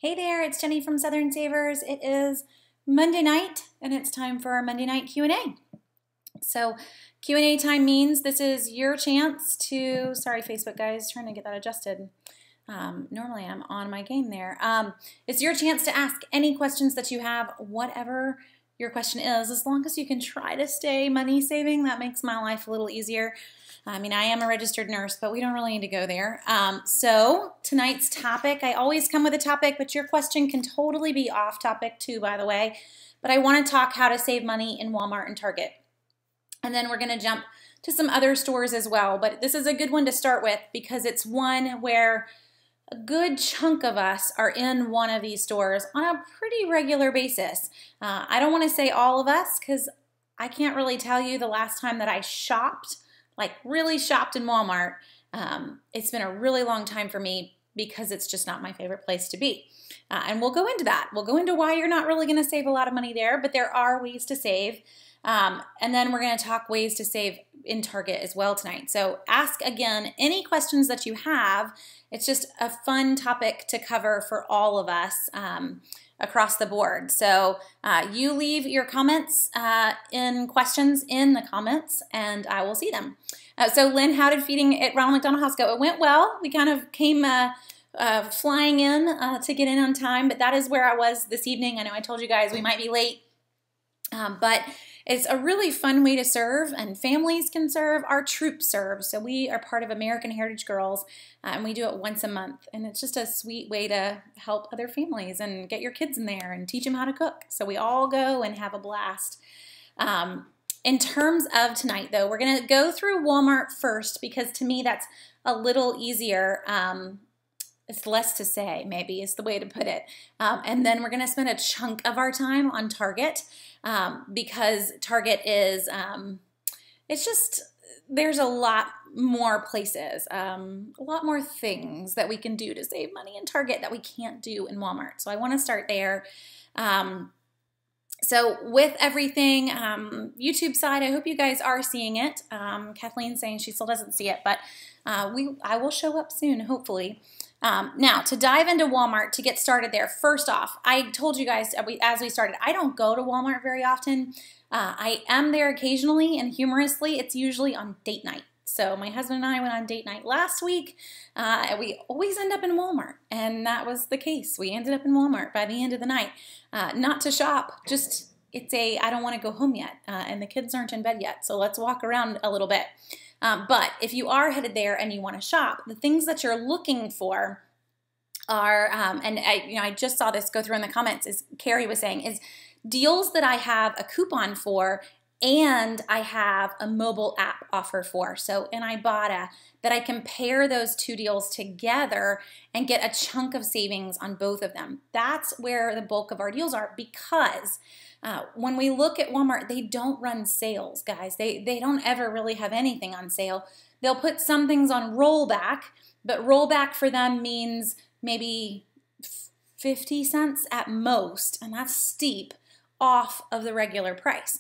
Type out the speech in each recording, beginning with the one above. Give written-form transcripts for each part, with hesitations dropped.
Hey there, it's Jenny from Southern Savers. It is Monday night, and it's time for our Monday night Q&A. So Q&A time means this is your chance to, sorry Facebook guys, trying to get that adjusted. Normally I'm on my game there. It's your chance to ask any questions that you have, whatever your question is, as long as you can try to stay money saving. That makes my life a little easier. I mean, I am a registered nurse, but we don't really need to go there. So tonight's topic, I always come with a topic, but your question can totally be off topic too, by the way. But I want to talk how to save money in Walmart and Target. And then we're going to jump to some other stores as well. But this is a good one to start with because it's one where a good chunk of us are in one of these stores on a pretty regular basis. I don't want to say all of us because I can't really tell you the last time that I shopped, like really shopped in Walmart. It's been a really long time for me because it's just not my favorite place to be. And we'll go into that. We'll go into why you're not really going to save a lot of money there, but there are ways to save. And then we're going to talk ways to save in Target as well tonight. So ask again any questions that you have. It's just a fun topic to cover for all of us across the board. So you leave your comments in questions in the comments and I will see them. So Lynn, how did feeding at Ronald McDonald House go? It went well. We kind of came flying in to get in on time, but that is where I was this evening. I know I told you guys we might be late, but it's a really fun way to serve, and families can serve. Our troops serve. So we are part of American Heritage Girls, and we do it once a month. And it's just a sweet way to help other families and get your kids in there and teach them how to cook. So we all go and have a blast. In terms of tonight, though, we're going to go through Walmart first because to me that's a little easier. It's less to say, maybe is the way to put it. And then we're going to spend a chunk of our time on Target. Because Target is, it's just, there's a lot more places, a lot more things that we can do to save money in Target that we can't do in Walmart. So I want to start there. So with everything, YouTube side, I hope you guys are seeing it. Kathleen's saying she still doesn't see it, but I will show up soon, hopefully. Now, to dive into Walmart, to get started there, first off, I told you guys as we started, I don't go to Walmart very often. I am there occasionally, and humorously, it's usually on date night. So my husband and I went on date night last week, and we always end up in Walmart, and that was the case. We ended up in Walmart by the end of the night. Not to shop, just it's a I don't want to go home yet, and the kids aren't in bed yet, so let's walk around a little bit. But if you are headed there and you want to shop, the things that you're looking for are, and I just saw this go through in the comments, as Carrie was saying, is deals that I have a coupon for and I have a mobile app offer for. So in Ibotta, that I compare those two deals together and get a chunk of savings on both of them. That's where the bulk of our deals are because when we look at Walmart, they don't run sales, guys. They don't ever really have anything on sale. They'll put some things on rollback, but rollback for them means maybe 50 cents at most, and that's steep, off of the regular price.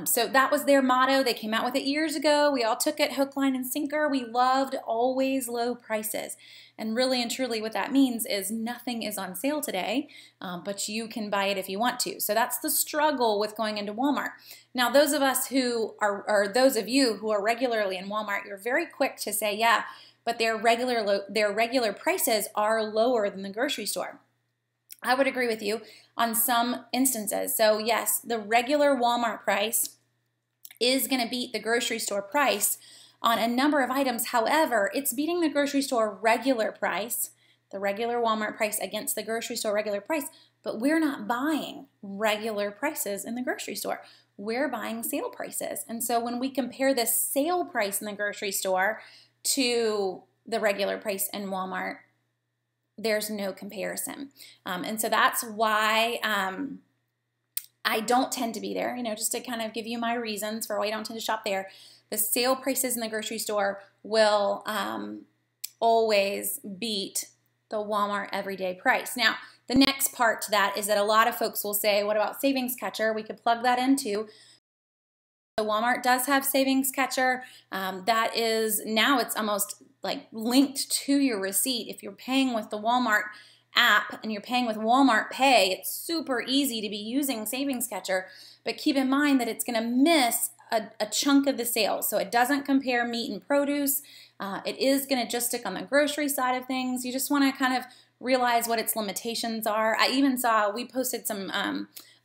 So that was their motto. They came out with it years ago. We all took it hook, line, and sinker. We loved always low prices. And really and truly what that means is nothing is on sale today, but you can buy it if you want to. So that's the struggle with going into Walmart. Now, those of us who are, or those of you who are regularly in Walmart, you're very quick to say, yeah, but their regular prices are lower than the grocery store. I would agree with you on some instances. So yes, the regular Walmart price is going to beat the grocery store price on a number of items. However, it's beating the grocery store regular price, the regular Walmart price against the grocery store regular price, but we're not buying regular prices in the grocery store. We're buying sale prices. And so when we compare the sale price in the grocery store to the regular price in Walmart, there's no comparison. And so that's why I don't tend to be there, just to kind of give you my reasons for why I don't tend to shop there. The sale prices in the grocery store will always beat the Walmart everyday price. Now, the next part to that is that a lot of folks will say, what about Savings Catcher? We could plug that into. So Walmart does have Savings Catcher. That is, now it's almost like linked to your receipt. If you're paying with the Walmart app and you're paying with Walmart Pay, it's super easy to be using Savings Catcher, but keep in mind that it's going to miss a chunk of the sales. So it doesn't compare meat and produce. It is going to just stick on the grocery side of things. You just want to kind of realize what its limitations are. I even saw, we posted some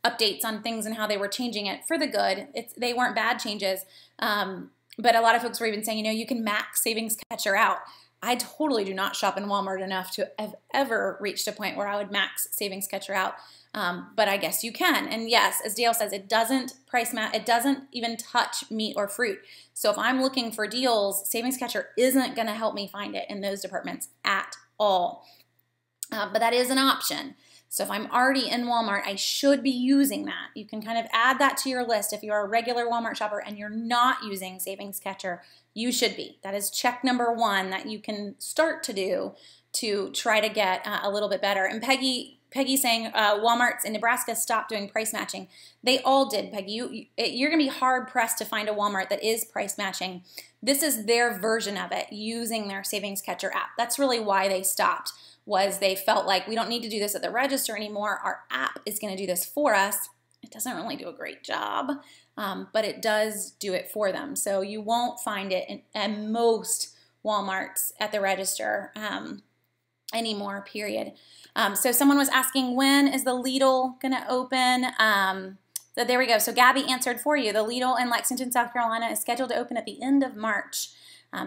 updates on things and how they were changing it for the good. They weren't bad changes, but a lot of folks were even saying, you can max Savings Catcher out. I totally do not shop in Walmart enough to have ever reached a point where I would max Savings Catcher out, but I guess you can. And yes, as Dale says, it doesn't price match. It doesn't even touch meat or fruit. So if I'm looking for deals, Savings Catcher isn't going to help me find it in those departments at all. But that is an option. So if I'm already in Walmart, I should be using that. You can kind of add that to your list. If you're a regular Walmart shopper and you're not using Savings Catcher, you should be. That is check number one that you can start to do to try to get a little bit better. And Peggy's saying Walmarts in Nebraska stopped doing price matching. They all did, Peggy. You're going to be hard-pressed to find a Walmart that is price matching. This is their version of it using their Savings Catcher app. That's really why they stopped, was they felt like we don't need to do this at the register anymore. Our app is going to do this for us. It doesn't really do a great job, but it does do it for them. So you won't find it in most Walmarts at the register anymore, period. So someone was asking, when is the Lidl going to open? So there we go. So Gabby answered for you. The Lidl in Lexington, South Carolina is scheduled to open at the end of March.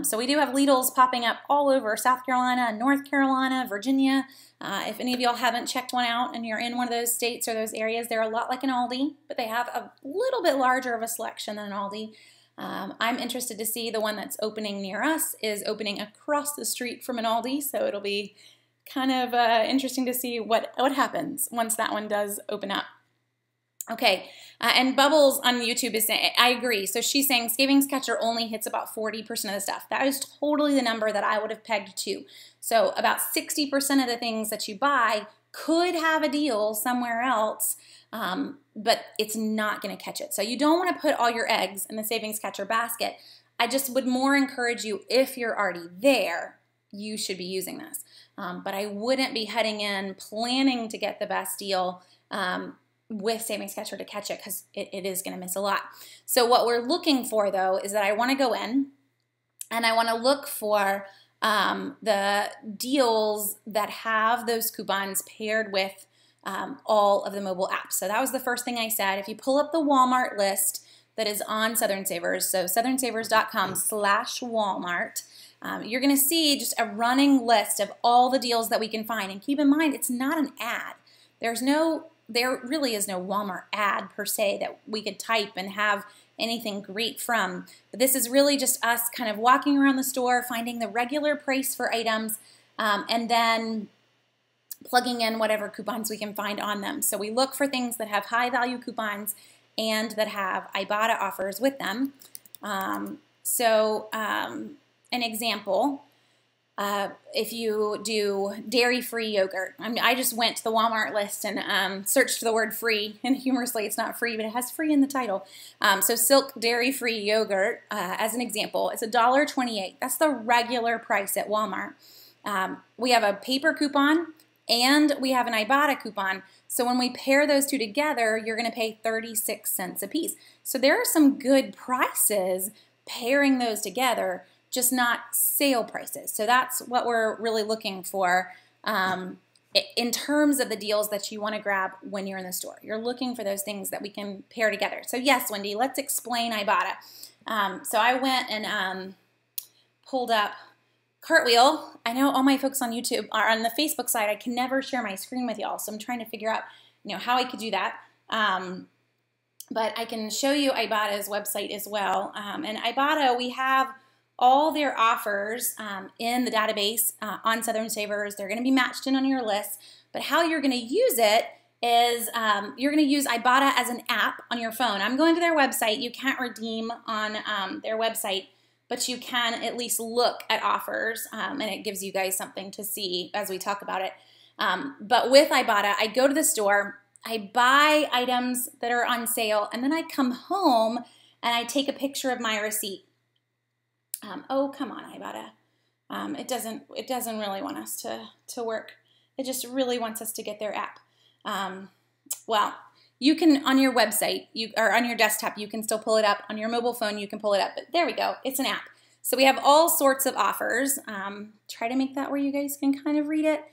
So we do have Lidls popping up all over South Carolina, North Carolina, Virginia. If any of y'all haven't checked one out and you're in one of those states or those areas, they're a lot like an Aldi, but they have a little bit larger of a selection than an Aldi. I'm interested to see the one that's opening near us is opening across the street from an Aldi, so it'll be kind of interesting to see what happens once that one does open up. Okay, and Bubbles on YouTube is saying, I agree. So she's saying Savings Catcher only hits about 40% of the stuff. That is totally the number that I would have pegged to. So about 60% of the things that you buy could have a deal somewhere else, but it's not going to catch it. So you don't want to put all your eggs in the Savings Catcher basket. I just would more encourage you, if you're already there, you should be using this. But I wouldn't be heading in planning to get the best deal with Savings Catcher to catch it, because it is going to miss a lot. So what we're looking for, though, is that I want to go in and I want to look for the deals that have those coupons paired with all of the mobile apps. So that was the first thing I said. If you pull up the Walmart list that is on Southern Savers, so southernsavers.com/Walmart, you're going to see just a running list of all the deals that we can find. And keep in mind, it's not an ad. There really is no Walmart ad per se that we could type and have anything great from. But this is really just us kind of walking around the store, finding the regular price for items, and then plugging in whatever coupons we can find on them. So we look for things that have high value coupons and that have Ibotta offers with them. An example, if you do dairy-free yogurt, I just went to the Walmart list and searched for the word free, and humorously it's not free, but it has free in the title. So Silk dairy-free yogurt, as an example, is $1.28. That's the regular price at Walmart. We have a paper coupon and we have an Ibotta coupon. So when we pair those two together, you're going to pay 36 cents a piece. So there are some good prices pairing those together, just not sale prices. So that's what we're really looking for in terms of the deals that you want to grab when you're in the store. You're looking for those things that we can pair together. So yes, Wendy, let's explain Ibotta. So I went and pulled up Cartwheel. I know all my folks on YouTube are on the Facebook side. I can never share my screen with y'all, so I'm trying to figure out how I could do that. But I can show you Ibotta's website as well. And Ibotta, we have all their offers in the database on Southern Savers. They're going to be matched in on your list. But how you're going to use it is you're going to use Ibotta as an app on your phone. I'm going to their website. You can't redeem on their website, but you can at least look at offers, and it gives you guys something to see as we talk about it. But with Ibotta, I go to the store, I buy items that are on sale, and then I come home and I take a picture of my receipt. Oh, come on, Ibotta. It doesn't really want us to work. that just really wants us to get their app. Well, you can, on your website, or on your desktop, you can still pull it up. On your mobile phone, you can pull it up. But there we go. It's an app. So we have all sorts of offers. Try to make that where you guys can kind of read it.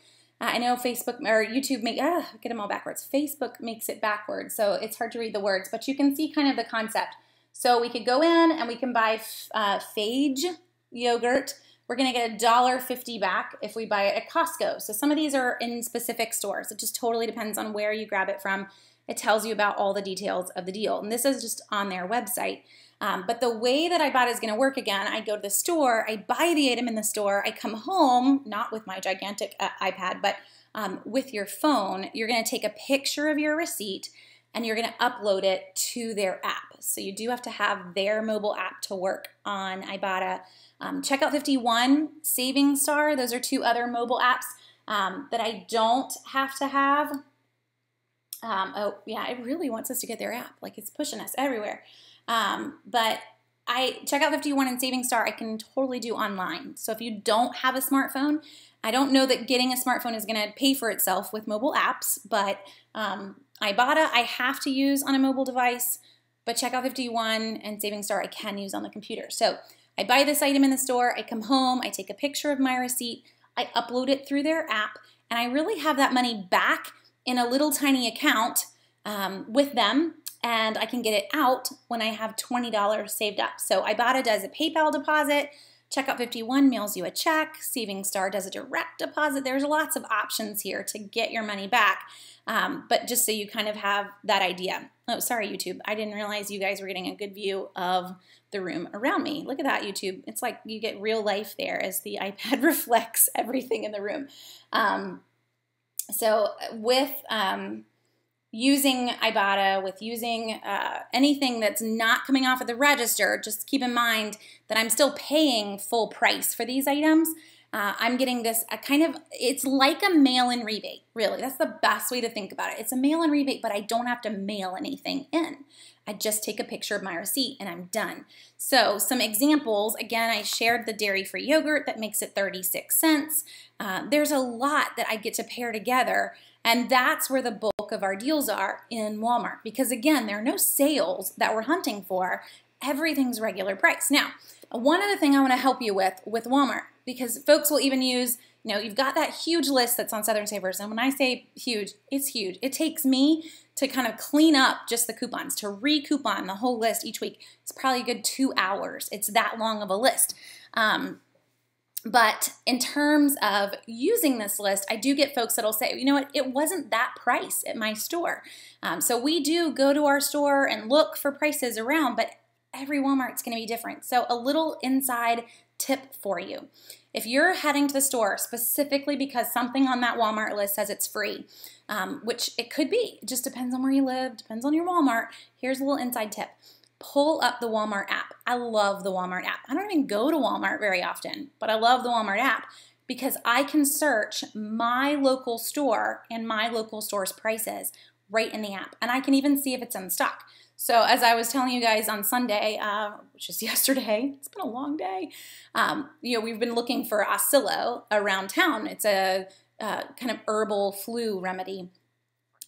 I know Facebook or YouTube get them all backwards. Facebook makes it backwards, so it's hard to read the words, but you can see kind of the concept. So we could go in and we can buy Phage yogurt. We're going to get $1.50 back if we buy it at Costco. So some of these are in specific stores. It just totally depends on where you grab it from. It tells you about all the details of the deal, and this is just on their website. But the way that Ibotta is going to work again, I go to the store, I buy the item in the store, I come home, not with my gigantic iPad, but with your phone, you're going to take a picture of your receipt and you're going to upload it to their app. So you do have to have their mobile app to work on Ibotta. Checkout 51, Saving Star, those are two other mobile apps that I don't have to have. Oh yeah, it really wants us to get their app, like it's pushing us everywhere. But Checkout 51 and Saving Star I can totally do online. So if you don't have a smartphone, I don't know that getting a smartphone is going to pay for itself with mobile apps, but Ibotta I have to use on a mobile device, but Checkout 51 and Saving Star I can use on the computer. So I buy this item in the store, I come home, I take a picture of my receipt, I upload it through their app, and I really have that money back in a little tiny account with them, and I can get it out when I have $20 saved up. So Ibotta does a PayPal deposit, Checkout 51 mails you a check, Saving Star does a direct deposit. There's lots of options here to get your money back, but just so you kind of have that idea. Oh, sorry, YouTube. I didn't realize you guys were getting a good view of the room around me. Look at that, YouTube. It's like you get real life there as the iPad reflects everything in the room. So with using Ibotta, with using anything that's not coming off of the register, just keep in mind that I'm still paying full price for these items. I'm getting this it's like a mail-in rebate, really. That's the best way to think about it. It's a mail-in rebate, but I don't have to mail anything in. I just take a picture of my receipt and I'm done. So some examples, again, I shared the dairy-free yogurt that makes it 36 cents. There's a lot that I get to pair together, and that's where the bulk of our deals are in Walmart, because again, there are no sales that we're hunting for. Everything's regular price. Now, one other thing I want to help you with Walmart, because folks will even use, you've got that huge list that's on Southern Savers, and when I say huge, it's huge. It takes me to kind of clean up just the coupons, to re-coupon the whole list each week. It's probably a good 2 hours. It's that long of a list. But in terms of using this list, I do get folks that'll say, you know what, it wasn't that price at my store. So we do go to our store and look for prices around, but every Walmart's going to be different. So a little inside tip for you. If you're heading to the store specifically because something on that Walmart list says it's free, which it could be, it just depends on where you live, depends on your Walmart, here's a little inside tip. Pull up the Walmart app. I love the Walmart app. I don't even go to Walmart very often, but I love the Walmart app because I can search my local store and my local store's prices right in the app, and I can even see if it's in stock. So as I was telling you guys on Sunday, which is yesterday, it's been a long day, we've been looking for Oscillo around town. It's a kind of herbal flu remedy,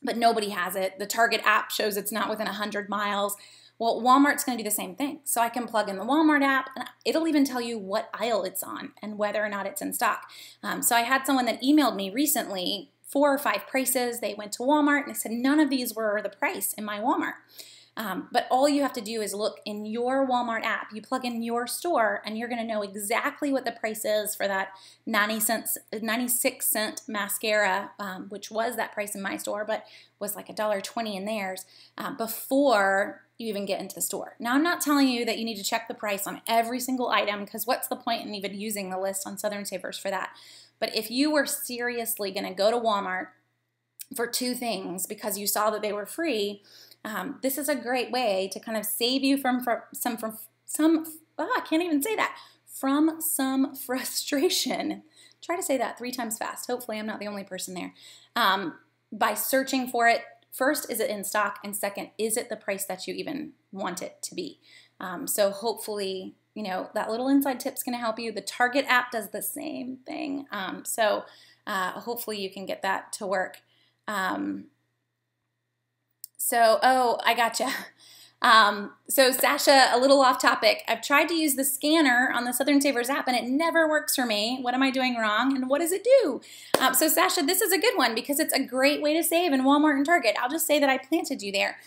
but nobody has it. The Target app shows it's not within 100 miles. Well, Walmart's going to do the same thing. So I can plug in the Walmart app, and it'll even tell you what aisle it's on and whether or not it's in stock. So I had someone that emailed me recently 4 or 5 prices. They went to Walmart, and they said none of these were the price in my Walmart. But all you have to do is look in your Walmart app. You plug in your store, and you're going to know exactly what the price is for that 96 cent mascara, which was that price in my store, but was like $1.20 in theirs, before you even get into the store. Now, I'm not telling you that you need to check the price on every single item, because what's the point in even using the list on Southern Savers for that? But if you were seriously going to go to Walmart for 2 things because you saw that they were free, this is a great way to kind of save you from some I can't even say that, from some frustration. Try to say that 3 times fast. Hopefully I'm not the only person there. By searching for it, first, is it in stock? And second, is it the price that you even want it to be? So hopefully, that little inside tip's going to help you. The Target app does the same thing. So Hopefully you can get that to work. Oh, I gotcha. So Sasha, a little off topic. I've tried to use the scanner on the Southern Savers app and it never works for me. What am I doing wrong and what does it do? So Sasha, this is a good one because it's a great way to save in Walmart and Target. I'll just say that I planted you there.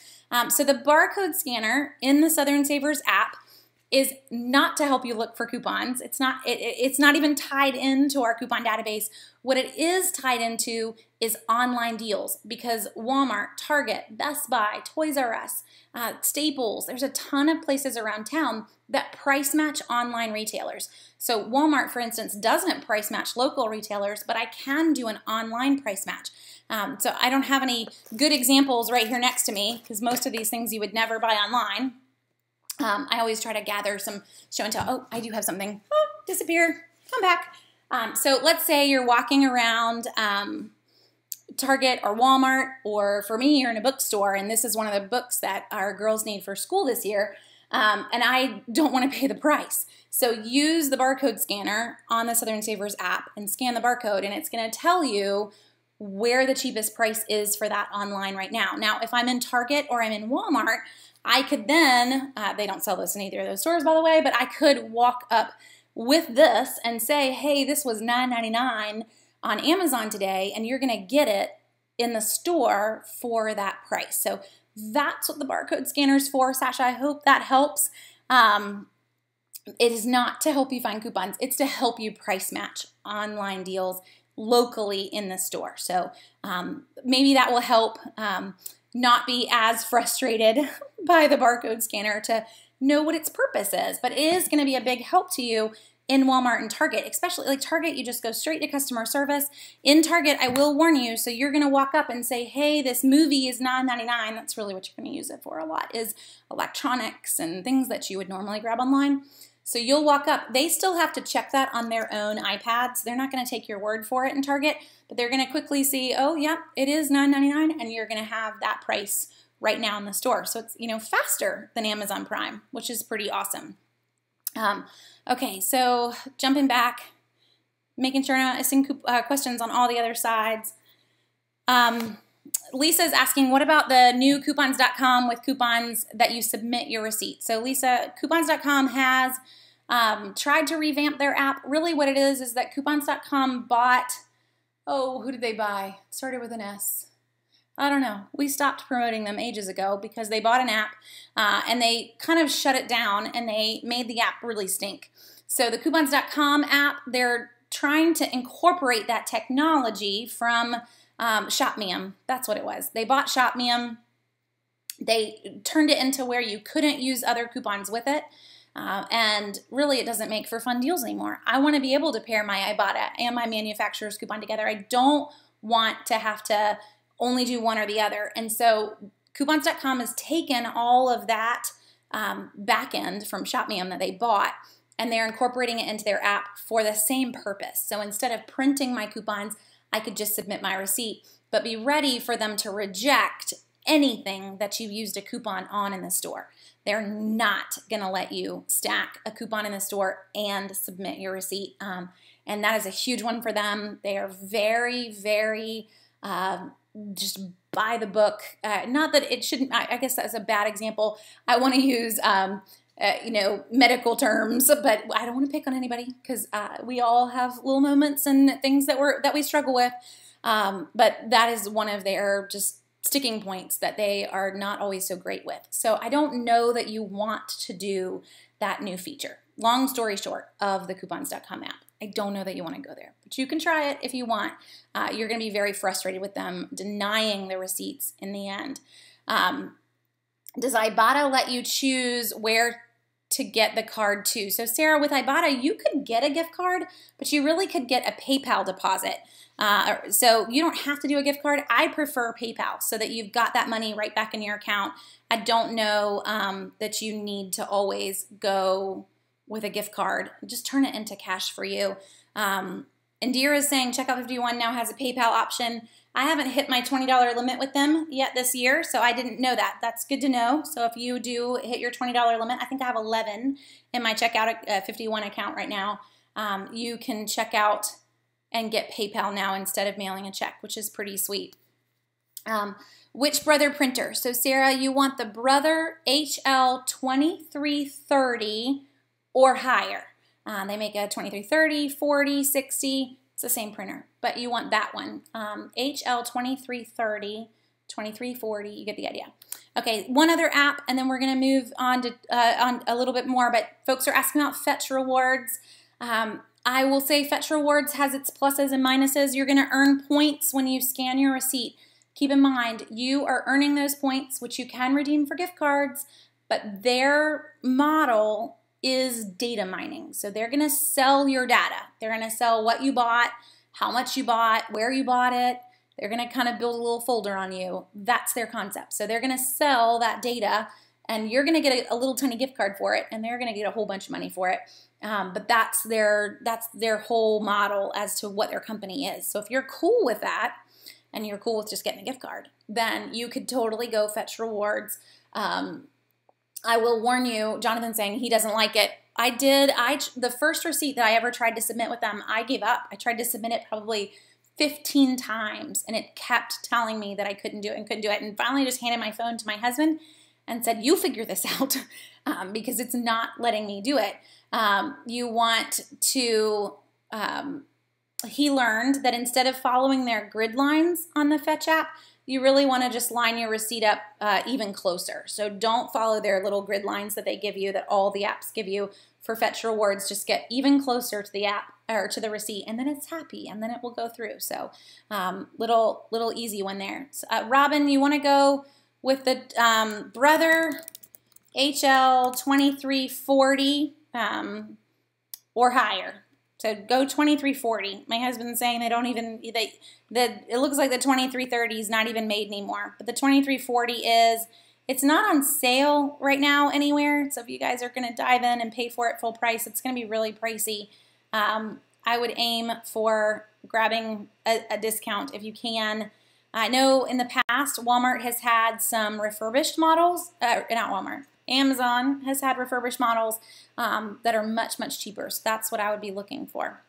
So the barcode scanner in the Southern Savers app is not to help you look for coupons. It's not even tied into our coupon database. What it is tied into is online deals because Walmart, Target, Best Buy, Toys R Us, Staples, there's a ton of places around town that price match online retailers. So Walmart, for instance, doesn't price match local retailers, but I can do an online price match. So I don't have any good examples right here next to me because most of these things you would never buy online. I always try to gather some show and tell. Oh, I do have something. Oh, disappeared. Come back. So let's say you're walking around Target or Walmart, or for me, you're in a bookstore, and this is one of the books that our girls need for school this year, and I don't want to pay the price. So use the barcode scanner on the Southern Savers app and scan the barcode, and it's going to tell you where the cheapest price is for that online right now. Now, if I'm in Target or I'm in Walmart, I could then, they don't sell this in either of those stores, by the way, but I could walk up with this and say, hey, this was $9.99 on Amazon today, and you're going to get it in the store for that price. So that's what the barcode scanner is for, Sasha. I hope that helps. It is not to help you find coupons. It's to help you price match online deals locally in the store. So maybe that will help not be as frustrated by the barcode scanner to know what its purpose is. But it is going to be a big help to you in Walmart and Target, especially like Target, you just go straight to customer service. In Target, I will warn you, so you're going to walk up and say, hey, this movie is $9.99. That's really what you're going to use it for a lot, is electronics and things that you would normally grab online. So you'll walk up. They still have to check that on their own iPads. They're not going to take your word for it in Target, but they're going to quickly see, oh, yeah, it is $9.99, and you're going to have that price right now in the store. So it's, you know, faster than Amazon Prime, which is pretty awesome. Okay, so jumping back, making sure I'm not missing questions on all the other sides. Lisa's asking, what about the new coupons.com with coupons that you submit your receipt? So Lisa, coupons.com has tried to revamp their app. Really what it is that coupons.com bought, oh, who did they buy? It started with an S. I don't know. We stopped promoting them ages ago because they bought an app and they kind of shut it down and they made the app really stink. So the coupons.com app, they're trying to incorporate that technology from ShopMeum. That's what it was. They bought ShopMeum. They turned it into where you couldn't use other coupons with it. And really it doesn't make for fun deals anymore. I want to be able to pair my Ibotta and my manufacturer's coupon together. I don't want to have to only do one or the other. And so coupons.com has taken all of that back end from ShopMeum that they bought, and they're incorporating it into their app for the same purpose. So instead of printing my coupons, I could just submit my receipt, but be ready for them to reject anything that you used a coupon on in the store. They're not going to let you stack a coupon in the store and submit your receipt. And that is a huge one for them. They are very, very just by the book. Not that it shouldn't, I guess that's a bad example. I want to use, you know, medical terms, but I don't want to pick on anybody because we all have little moments and things that we struggle with. But that is one of their just sticking points that they are not always so great with. So I don't know that you want to do that new feature. Long story short of the coupons.com app. I don't know that you want to go there, but you can try it if you want. You're going to be very frustrated with them denying the receipts in the end. Does Ibotta let you choose where to get the card to? So Sarah, with Ibotta, you could get a gift card, but you really could get a PayPal deposit. So you don't have to do a gift card. I prefer PayPal so that you've got that money right back in your account. I don't know that you need to always go with a gift card. Just turn it into cash for you. Indira is saying Checkout 51 now has a PayPal option. I haven't hit my $20 limit with them yet this year, so I didn't know that. That's good to know. So if you do hit your $20 limit, I think I have 11 in my Checkout 51 account right now. You can check out and get PayPal now instead of mailing a check, which is pretty sweet. Which Brother printer? So Sarah, you want the Brother HL 2330 or higher. They make a 2330, 40, 60. It's the same printer, but you want that one. HL 2330, 2340, you get the idea. Okay, one other app, and then we're going to move on to on a little bit more, but folks are asking about Fetch Rewards. I will say Fetch Rewards has its pluses and minuses. You're going to earn points when you scan your receipt. Keep in mind, you are earning those points, which you can redeem for gift cards, but their model is data mining. So they're going to sell your data. They're going to sell what you bought, how much you bought, where you bought it. They're going to kind of build a little folder on you. That's their concept. So they're going to sell that data, and you're going to get a little tiny gift card for it, and they're going to get a whole bunch of money for it. But that's their whole model as to what their company is. So if you're cool with that, and you're cool with just getting a gift card, then you could totally go Fetch Rewards. I will warn you, Jonathan's saying he doesn't like it. The first receipt that I ever tried to submit with them, I gave up. I tried to submit it probably 15 times, and it kept telling me that I couldn't do it and couldn't do it. And finally I just handed my phone to my husband and said, you figure this out, because it's not letting me do it. You want to... he learned that instead of following their grid lines on the Fetch app, you really want to just line your receipt up even closer. So don't follow their little grid lines that they give you, that all the apps give you for Fetch Rewards. Just get even closer to the app or to the receipt, and then it's happy, and then it will go through. So little easy one there. So, Robin, you want to go with the Brother HL 2340 or higher. So go 2340. My husband's saying they don't even, it looks like the 2330 is not even made anymore. But the 2340 is, it's not on sale right now anywhere. So if you guys are going to dive in and pay for it full price, it's going to be really pricey. I would aim for grabbing a discount if you can. I know in the past Walmart has had some refurbished models, not Walmart. Amazon has had refurbished models that are much, much cheaper. So that's what I would be looking for.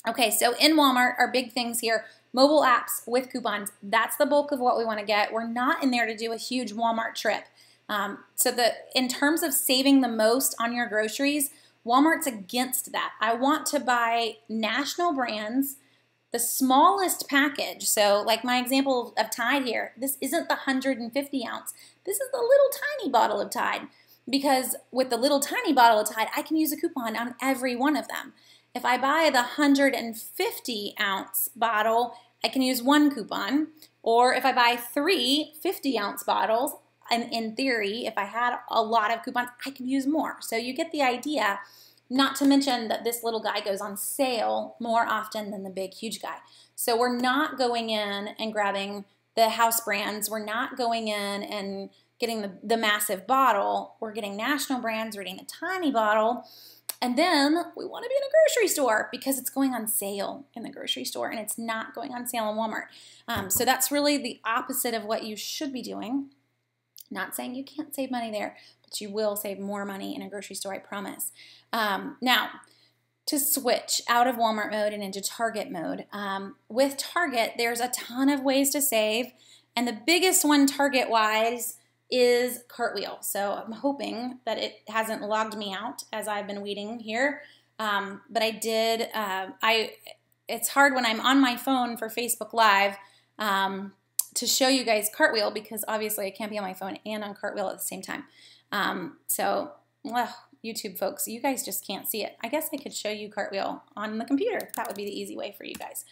Okay, so in Walmart, our big things here, mobile apps with coupons. That's the bulk of what we want to get. We're not in there to do a huge Walmart trip. In terms of saving the most on your groceries, Walmart's against that. I want to buy national brands, the smallest package. So like my example of Tide here, this isn't the 150 ounce. This is the little tiny bottle of Tide, because with the little tiny bottle of Tide, I can use a coupon on every one of them. If I buy the 150 ounce bottle, I can use one coupon. Or if I buy 3 50-ounce bottles, and in theory, if I had a lot of coupons, I can use more. So you get the idea, not to mention that this little guy goes on sale more often than the big, huge guy. So we're not going in and grabbing the house brands. We're not going in and getting the massive bottle. We're getting national brands. We're getting the tiny bottle. And then we want to be in a grocery store because it's going on sale in the grocery store, and it's not going on sale in Walmart. So that's really the opposite of what you should be doing. Not saying you can't save money there, but you will save more money in a grocery store, I promise. Now, to switch out of Walmart mode and into Target mode. With Target, there's a ton of ways to save, and the biggest one Target-wise is Cartwheel. So I'm hoping that it hasn't logged me out as I've been waiting here. But I did, it's hard when I'm on my phone for Facebook Live to show you guys Cartwheel, because obviously I can't be on my phone and on Cartwheel at the same time. Well, YouTube folks, you guys just can't see it. I guess I could show you Cartwheel on the computer. That would be the easy way for you guys.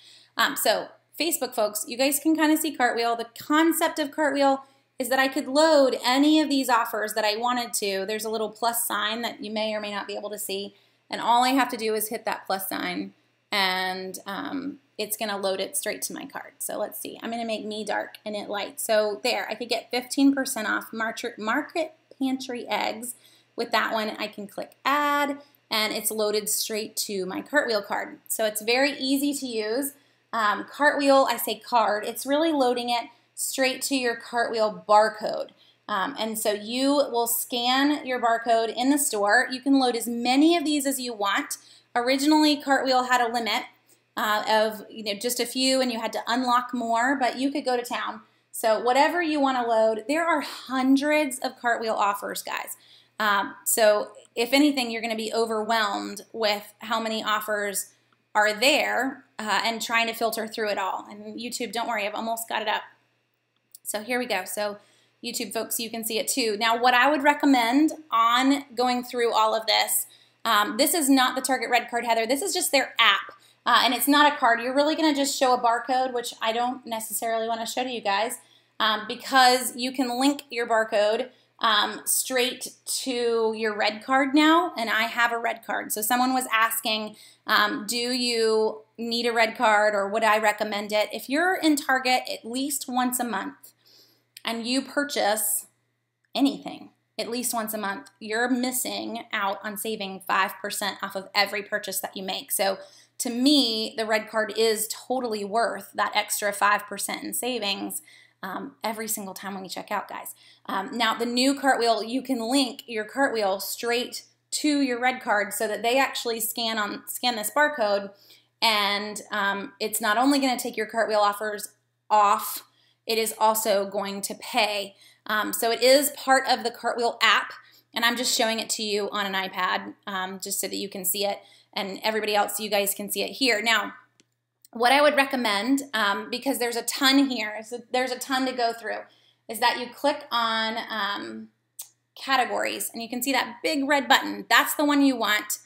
So Facebook folks, you guys can kind of see Cartwheel. The concept of Cartwheel is that I could load any of these offers that I wanted to. There's a little plus sign that you may or may not be able to see, and all I have to do is hit that plus sign, and it's going to load it straight to my cart. So let's see. I'm going to make me dark and it light. So there, I could get 15% off Market Pantry eggs. With that one, I can click add, and it's loaded straight to my Cartwheel card. So it's very easy to use. Cartwheel, I say card, it's really loading it straight to your Cartwheel barcode. And so you will scan your barcode in the store. You can load as many of these as you want. Originally, Cartwheel had a limit. of just a few, and you had to unlock more, but you could go to town. So whatever you want to load, there are hundreds of cartwheel offers, guys. So if anything, you're going to be overwhelmed with how many offers are there and trying to filter through it all. And YouTube, don't worry, I've almost got it up. So here we go. So YouTube folks, you can see it too. Now, what I would recommend on going through all of this, this is not the Target Red Card, Heather. This is just their app. And it's not a card. You're really going to just show a barcode, which I don't necessarily want to show to you guys, because you can link your barcode straight to your red card now, and I have a red card. So someone was asking, do you need a red card, or would I recommend it? If you're in Target at least once a month and you purchase anything at least once a month, you're missing out on saving 5% off of every purchase that you make. So to me, the red card is totally worth that extra 5% in savings every single time when you check out, guys. Now, the new cartwheel, you can link your cartwheel straight to your red card so that they actually scan this barcode, and it's not only going to take your cartwheel offers off, it is also going to pay. So it is part of the Cartwheel app, and I'm just showing it to you on an iPad just so that you can see it, and everybody else, you guys can see it here. Now, what I would recommend, because there's a ton here, so there's a ton to go through, is that you click on categories, and you can see that big red button. That's the one you want.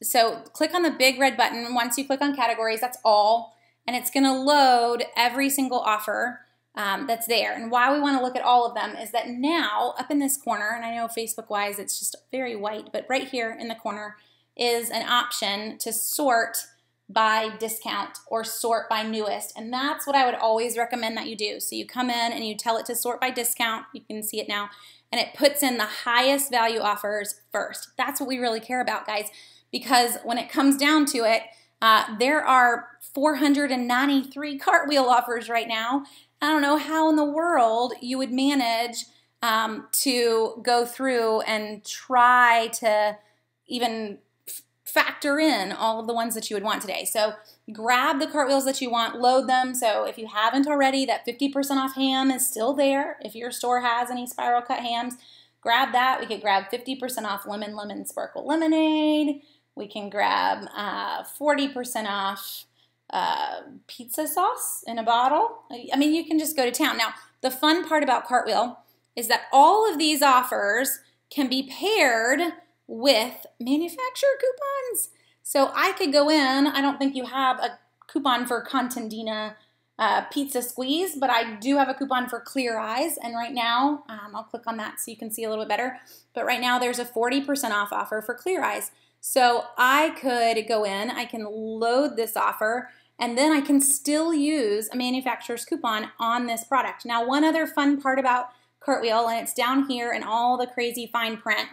So click on the big red button. Once you click on categories, that's all, and it's going to load every single offer that's there. And why we want to look at all of them is that now up in this corner, and I know Facebook wise it's just very white, but right here in the corner is an option to sort by discount or sort by newest, and that's what I would always recommend that you do. So you come in and you tell it to sort by discount, you can see it now, and it puts in the highest value offers first. That's what we really care about, guys, because when it comes down to it, there are 493 cartwheel offers right now. I don't know how in the world you would manage to go through and try to even factor in all of the ones that you would want today. So grab the cartwheels that you want, load them. So if you haven't already, that 50% off ham is still there. If your store has any spiral cut hams, grab that. We could grab 50% off lemon sparkle lemonade. We can grab 40% off pizza sauce in a bottle. I mean, you can just go to town. Now, the fun part about Cartwheel is that all of these offers can be paired with manufacturer coupons. So I could go in, I don't think you have a coupon for Contandina pizza squeeze, but I do have a coupon for Clear Eyes, and right now, I'll click on that so you can see a little bit better, but right now there's a 40% off offer for Clear Eyes. So I could go in, I can load this offer, and then I can still use a manufacturer's coupon on this product. Now, one other fun part about Cartwheel, and it's down here in all the crazy fine print.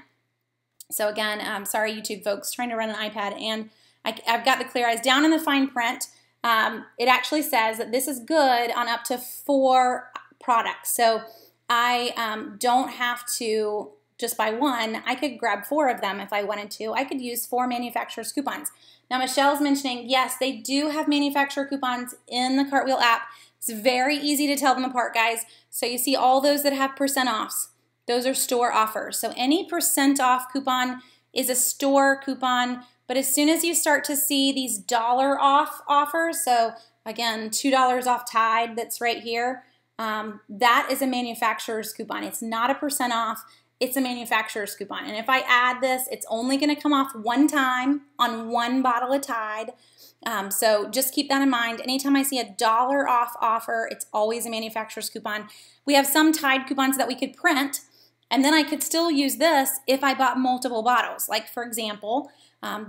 So again, sorry YouTube folks, trying to run an iPad, and I've got the Clear Eyes down in the fine print. It actually says that this is good on up to 4 products. So I don't have to just buy one. I could grab 4 of them if I wanted to. I could use 4 manufacturer's coupons. Now, Michelle's mentioning, yes, they do have manufacturer coupons in the Cartwheel app. It's very easy to tell them apart, guys. So you see all those that have percent offs. Those are store offers. So any percent off coupon is a store coupon, but as soon as you start to see these dollar off offers, so again, $2 off Tide that's right here, that is a manufacturer's coupon. It's not a percent off, it's a manufacturer's coupon. And if I add this, it's only gonna come off one time on 1 bottle of Tide. So just keep that in mind. Anytime I see a $1 off offer, it's always a manufacturer's coupon. We have some Tide coupons that we could print, and then I could still use this if I bought multiple bottles. Like for example,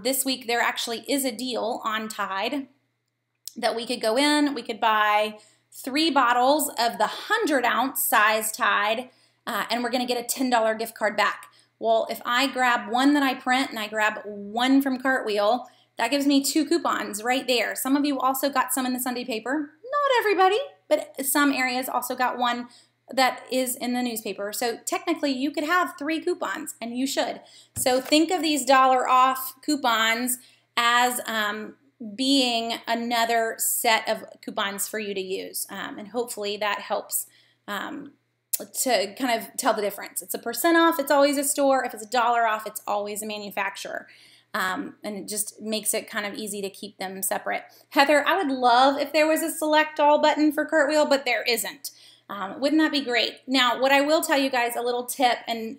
this week there actually is a deal on Tide that we could go in, we could buy 3 bottles of the 100-ounce size Tide, and we're gonna get a $10 gift card back. Well, if I grab one that I print and I grab one from Cartwheel, that gives me 2 coupons right there. Some of you also got some in the Sunday paper. Not everybody, but some areas also got one that is in the newspaper. So technically you could have 3 coupons, and you should. So think of these dollar off coupons as being another set of coupons for you to use. And hopefully that helps to kind of tell the difference. It's a % off, it's always a store. If it's $1 off, it's always a manufacturer. And it just makes it kind of easy to keep them separate. Heather, I would love if there was a select all button for Cartwheel, but there isn't. Wouldn't that be great? Now, what I will tell you guys, a little tip, and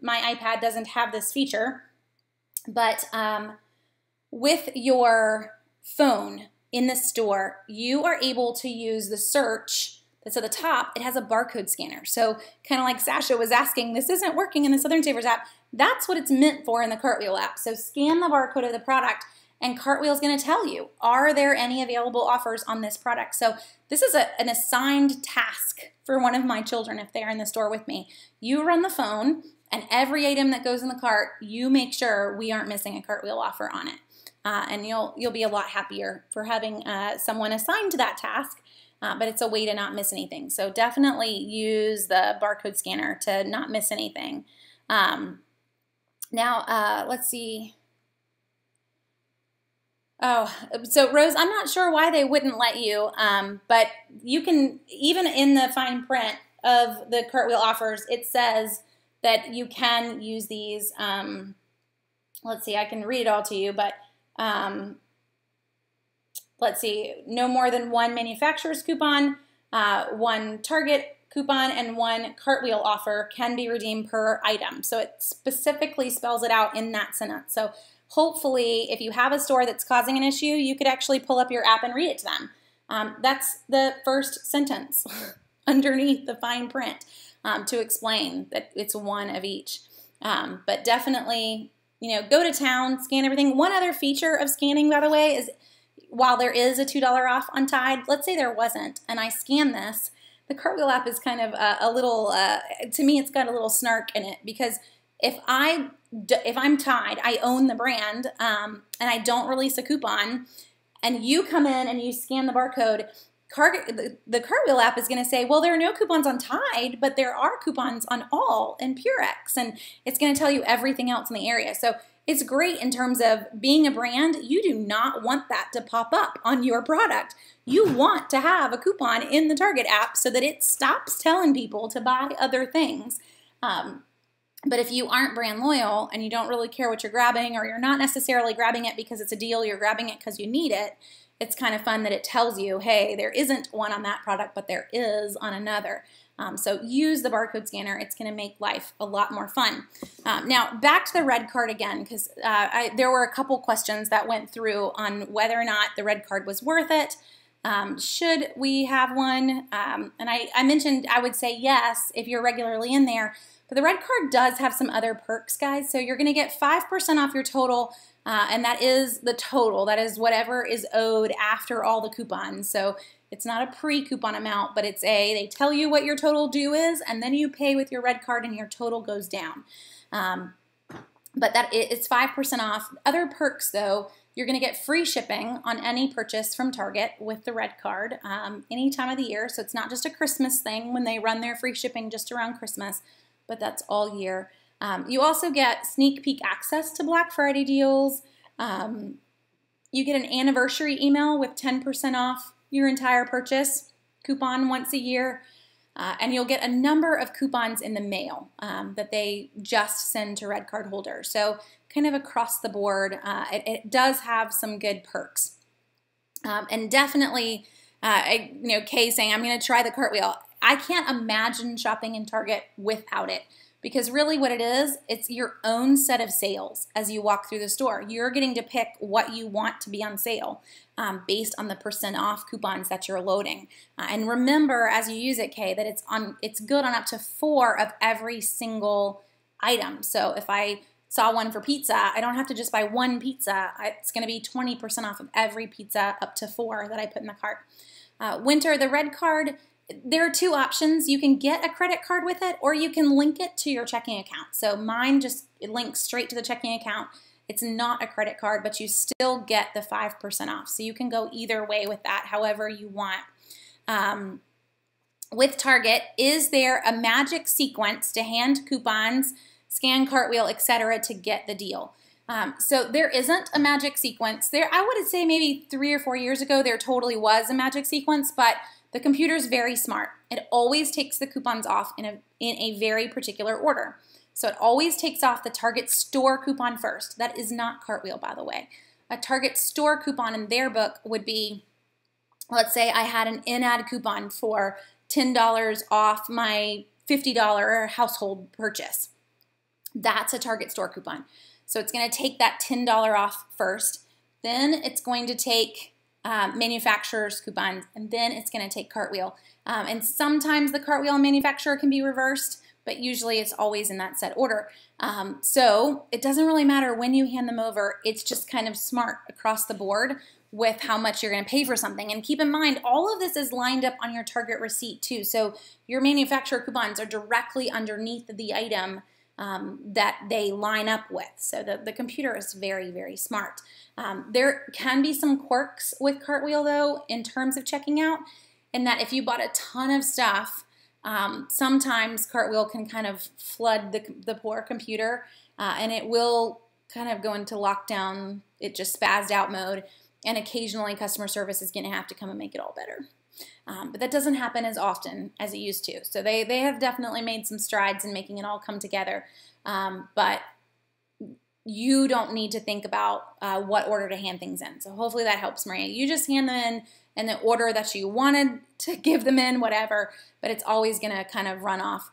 my iPad doesn't have this feature, but with your phone in the store, you are able to use the search that's at the top. It has a barcode scanner. So kind of like Sasha was asking, this isn't working in the Southern Savers app. That's what it's meant for in the Cartwheel app. So scan the barcode of the product and Cartwheel is going to tell you, are there any available offers on this product? So this is an assigned task for one of my children if they're in the store with me. You run the phone and every item that goes in the cart, you make sure we aren't missing a Cartwheel offer on it. And you'll be a lot happier for having someone assigned to that task, but it's a way to not miss anything. So definitely use the barcode scanner to not miss anything. Now, let's see. Oh, so Rose, I'm not sure why they wouldn't let you, but you can, even in the fine print of the Cartwheel offers, it says that you can use these. Let's see, I can read it all to you, but let's see, no more than one manufacturer's coupon, one Target coupon, and one Cartwheel offer can be redeemed per item. So it specifically spells it out in that sentence. So hopefully, if you have a store that's causing an issue, you could actually pull up your app and read it to them. That's the first sentence underneath the fine print to explain that it's one of each. But definitely, you know, go to town, scan everything. One other feature of scanning, by the way, is while there is a $2 off on Tide, let's say there wasn't, and I scan this, the Cartwheel app is kind of a little, to me, it's got a little snark in it, because if I'm Tide, I own the brand, and I don't release a coupon, and you come in and you scan the barcode, the Cartwheel app is going to say, well, there are no coupons on Tide, but there are coupons on All and Purex, and it's going to tell you everything else in the area. So it's great in terms of being a brand. You do not want that to pop up on your product. You want to have a coupon in the Target app so that it stops telling people to buy other things. But if you aren't brand loyal and you don't really care what you're grabbing, or you're not necessarily grabbing it because it's a deal, you're grabbing it because you need it, it's kind of fun that it tells you, hey, there isn't one on that product, but there is on another. So use the barcode scanner. It's going to make life a lot more fun. Now, back to the red card again, because there were a couple questions that went through on whether or not the red card was worth it. Should we have one? And I mentioned I would say yes if you're regularly in there. But the red card does have some other perks, guys. So you're going to get 5% off your total, and that is the total. That is whatever is owed after all the coupons. So it's not a pre-coupon amount, but they tell you what your total due is, and then you pay with your red card and your total goes down. But it's 5% off. Other perks, though, you're going to get free shipping on any purchase from Target with the red card any time of the year. So it's not just a Christmas thing when they run their free shipping just around Christmas, but that's all year. You also get sneak peek access to Black Friday deals. You get an anniversary email with 10% off your entire purchase coupon once a year. And you'll get a number of coupons in the mail that they just send to red card holders. So kind of across the board, it does have some good perks. And definitely, Kay's saying, I'm going to try the Cartwheel. I can't imagine shopping in Target without it, because really what it is, it's your own set of sales as you walk through the store. You're getting to pick what you want to be on sale based on the % off coupons that you're loading. And remember, as you use it, Kay, that it's good on up to 4 of every single item. So if I saw one for pizza, I don't have to just buy one pizza. It's going to be 20% off of every pizza up to 4 that I put in the cart. Winter, the red card, there are 2 options. You can get a credit card with it, or you can link it to your checking account. So mine it links straight to the checking account. It's not a credit card, but you still get the 5% off. So you can go either way with that, however you want. With Target, is there a magic sequence to hand coupons, scan Cartwheel, etc. to get the deal? So there isn't a magic sequence. I would say maybe 3 or 4 years ago, there totally was a magic sequence, but the computer's very smart. It always takes the coupons off in a very particular order. So it always takes off the Target store coupon first. That is not Cartwheel, by the way. A Target store coupon in their book would be, let's say I had an in-ad coupon for $10 off my $50 household purchase. That's a Target store coupon. So it's going to take that $10 off first. Then it's going to take manufacturer's coupons, and then it's going to take Cartwheel. And sometimes the Cartwheel and manufacturer can be reversed, but usually it's always in that set order. So it doesn't really matter when you hand them over. It's just kind of smart across the board with how much you're going to pay for something. And keep in mind, all of this is lined up on your Target receipt too. So your manufacturer coupons are directly underneath the item that they line up with. So the computer is very, very smart. There can be some quirks with Cartwheel though in terms of checking out, in that if you bought a ton of stuff, sometimes Cartwheel can kind of flood the poor computer and it will kind of go into lockdown, it just spazzed out mode, and occasionally customer service is going to have to come and make it all better. But that doesn't happen as often as it used to. So they have definitely made some strides in making it all come together. But you don't need to think about what order to hand things in. So hopefully that helps, Maria. You just hand them in the order that you wanted to give them in, whatever. But it's always going to kind of run off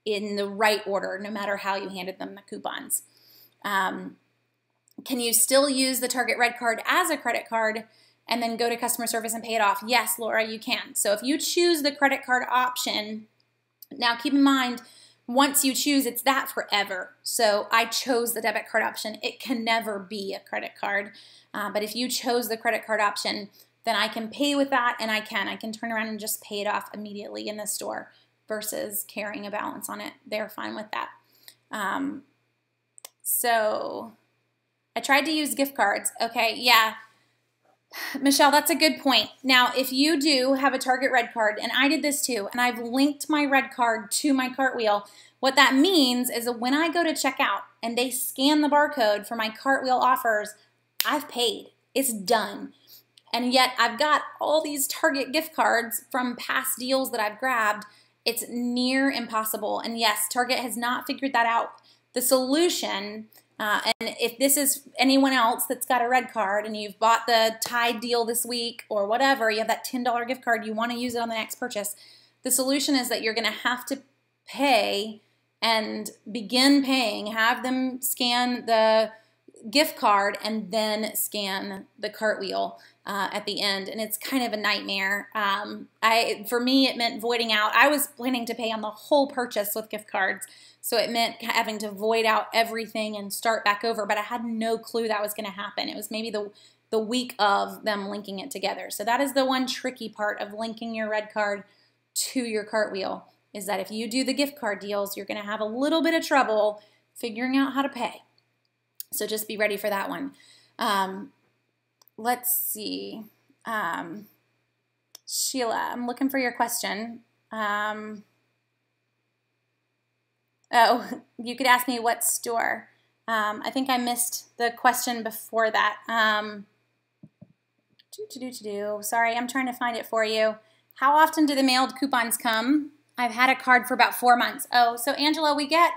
in the right order, no matter how you handed them the coupons. Can you still use the Target Red Card as a credit card and then go to customer service and pay it off? Yes, Laura, you can. So if you choose the credit card option, now keep in mind, once you choose, it's that forever. So I chose the debit card option. It can never be a credit card. But if you chose the credit card option, then I can pay with that, and I can turn around and just pay it off immediately in the store versus carrying a balance on it. They're fine with that. So I tried to use gift cards. Okay, yeah. Michelle, that's a good point. Now, if you do have a Target Red Card, and I did this too, and I've linked my Red Card to my Cartwheel, what that means is that when I go to checkout and they scan the barcode for my Cartwheel offers, I've paid. It's done. And yet I've got all these Target gift cards from past deals that I've grabbed. It's near impossible. And yes, Target has not figured that out. The solution, and if this is anyone else that's got a red card and you've bought the Tide deal this week or whatever, you have that $10 gift card, you want to use it on the next purchase, the solution is that you're going to have to pay and begin paying, have them scan the gift card and then scan the Cartwheel at the end, and it's kind of a nightmare. For me, it meant voiding out. I was planning to pay on the whole purchase with gift cards, so it meant having to void out everything and start back over, but I had no clue that was going to happen. It was maybe the week of them linking it together. So that is the one tricky part of linking your red card to your Cartwheel, is that if you do the gift card deals, you're going to have a little bit of trouble figuring out how to pay. So just be ready for that one. Let's see. Sheila, I'm looking for your question. Oh, you could ask me what store. I think I missed the question before that. Sorry, I'm trying to find it for you. How often do the mailed coupons come? I've had a card for about 4 months. Oh, so Angela, we get,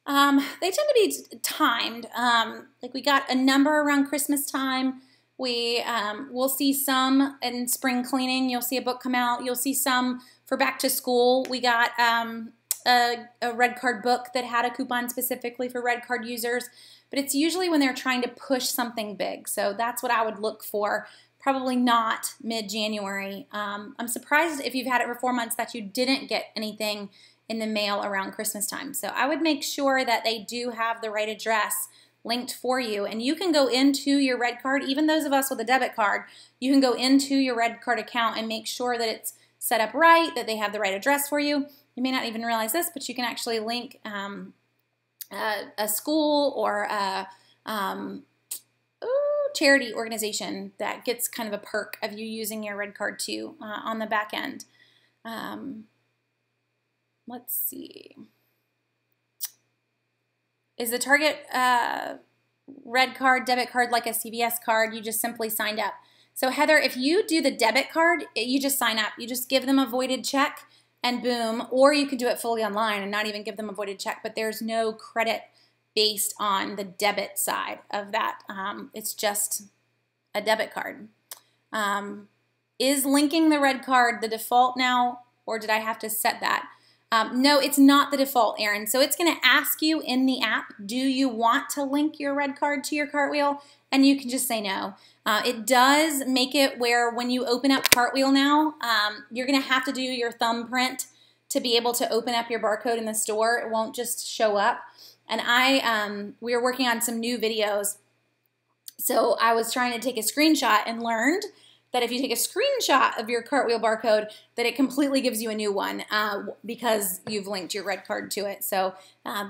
they tend to be timed. Like we got a number around Christmas time. We'll see some in spring cleaning. You'll see a book come out. You'll see some for back to school. We got a red card book that had a coupon specifically for red card users, but it's usually when they're trying to push something big. So that's what I would look for. Probably not mid-January. I'm surprised if you've had it for 4 months that you didn't get anything in the mail around Christmas time. So I would make sure that they do have the right address linked for you, and you can go into your red card, even those of us with a debit card, you can go into your red card account and make sure that it's set up right, that they have the right address for you. You may not even realize this, but you can actually link a school or a charity organization that gets kind of a perk of you using your red card too on the back end. Let's see. Is the Target red card, debit card like a CVS card. You just simply signed up. So Heather, if you do the debit card, you just sign up. You just give them a voided check and boom, or you could do it fully online and not even give them a voided check, but there's no credit based on the debit side of that. It's just a debit card. Is linking the red card the default now, or did I have to set that? No, it's not the default, Erin. So it's going to ask you in the app, do you want to link your red card to your cartwheel? And you can just say no. It does make it where when you open up Cartwheel now, you're going to have to do your thumbprint to be able to open up your barcode in the store. It won't just show up. And we were working on some new videos, so I was trying to take a screenshot and learned that if you take a screenshot of your Cartwheel barcode, that it completely gives you a new one because you've linked your red card to it. So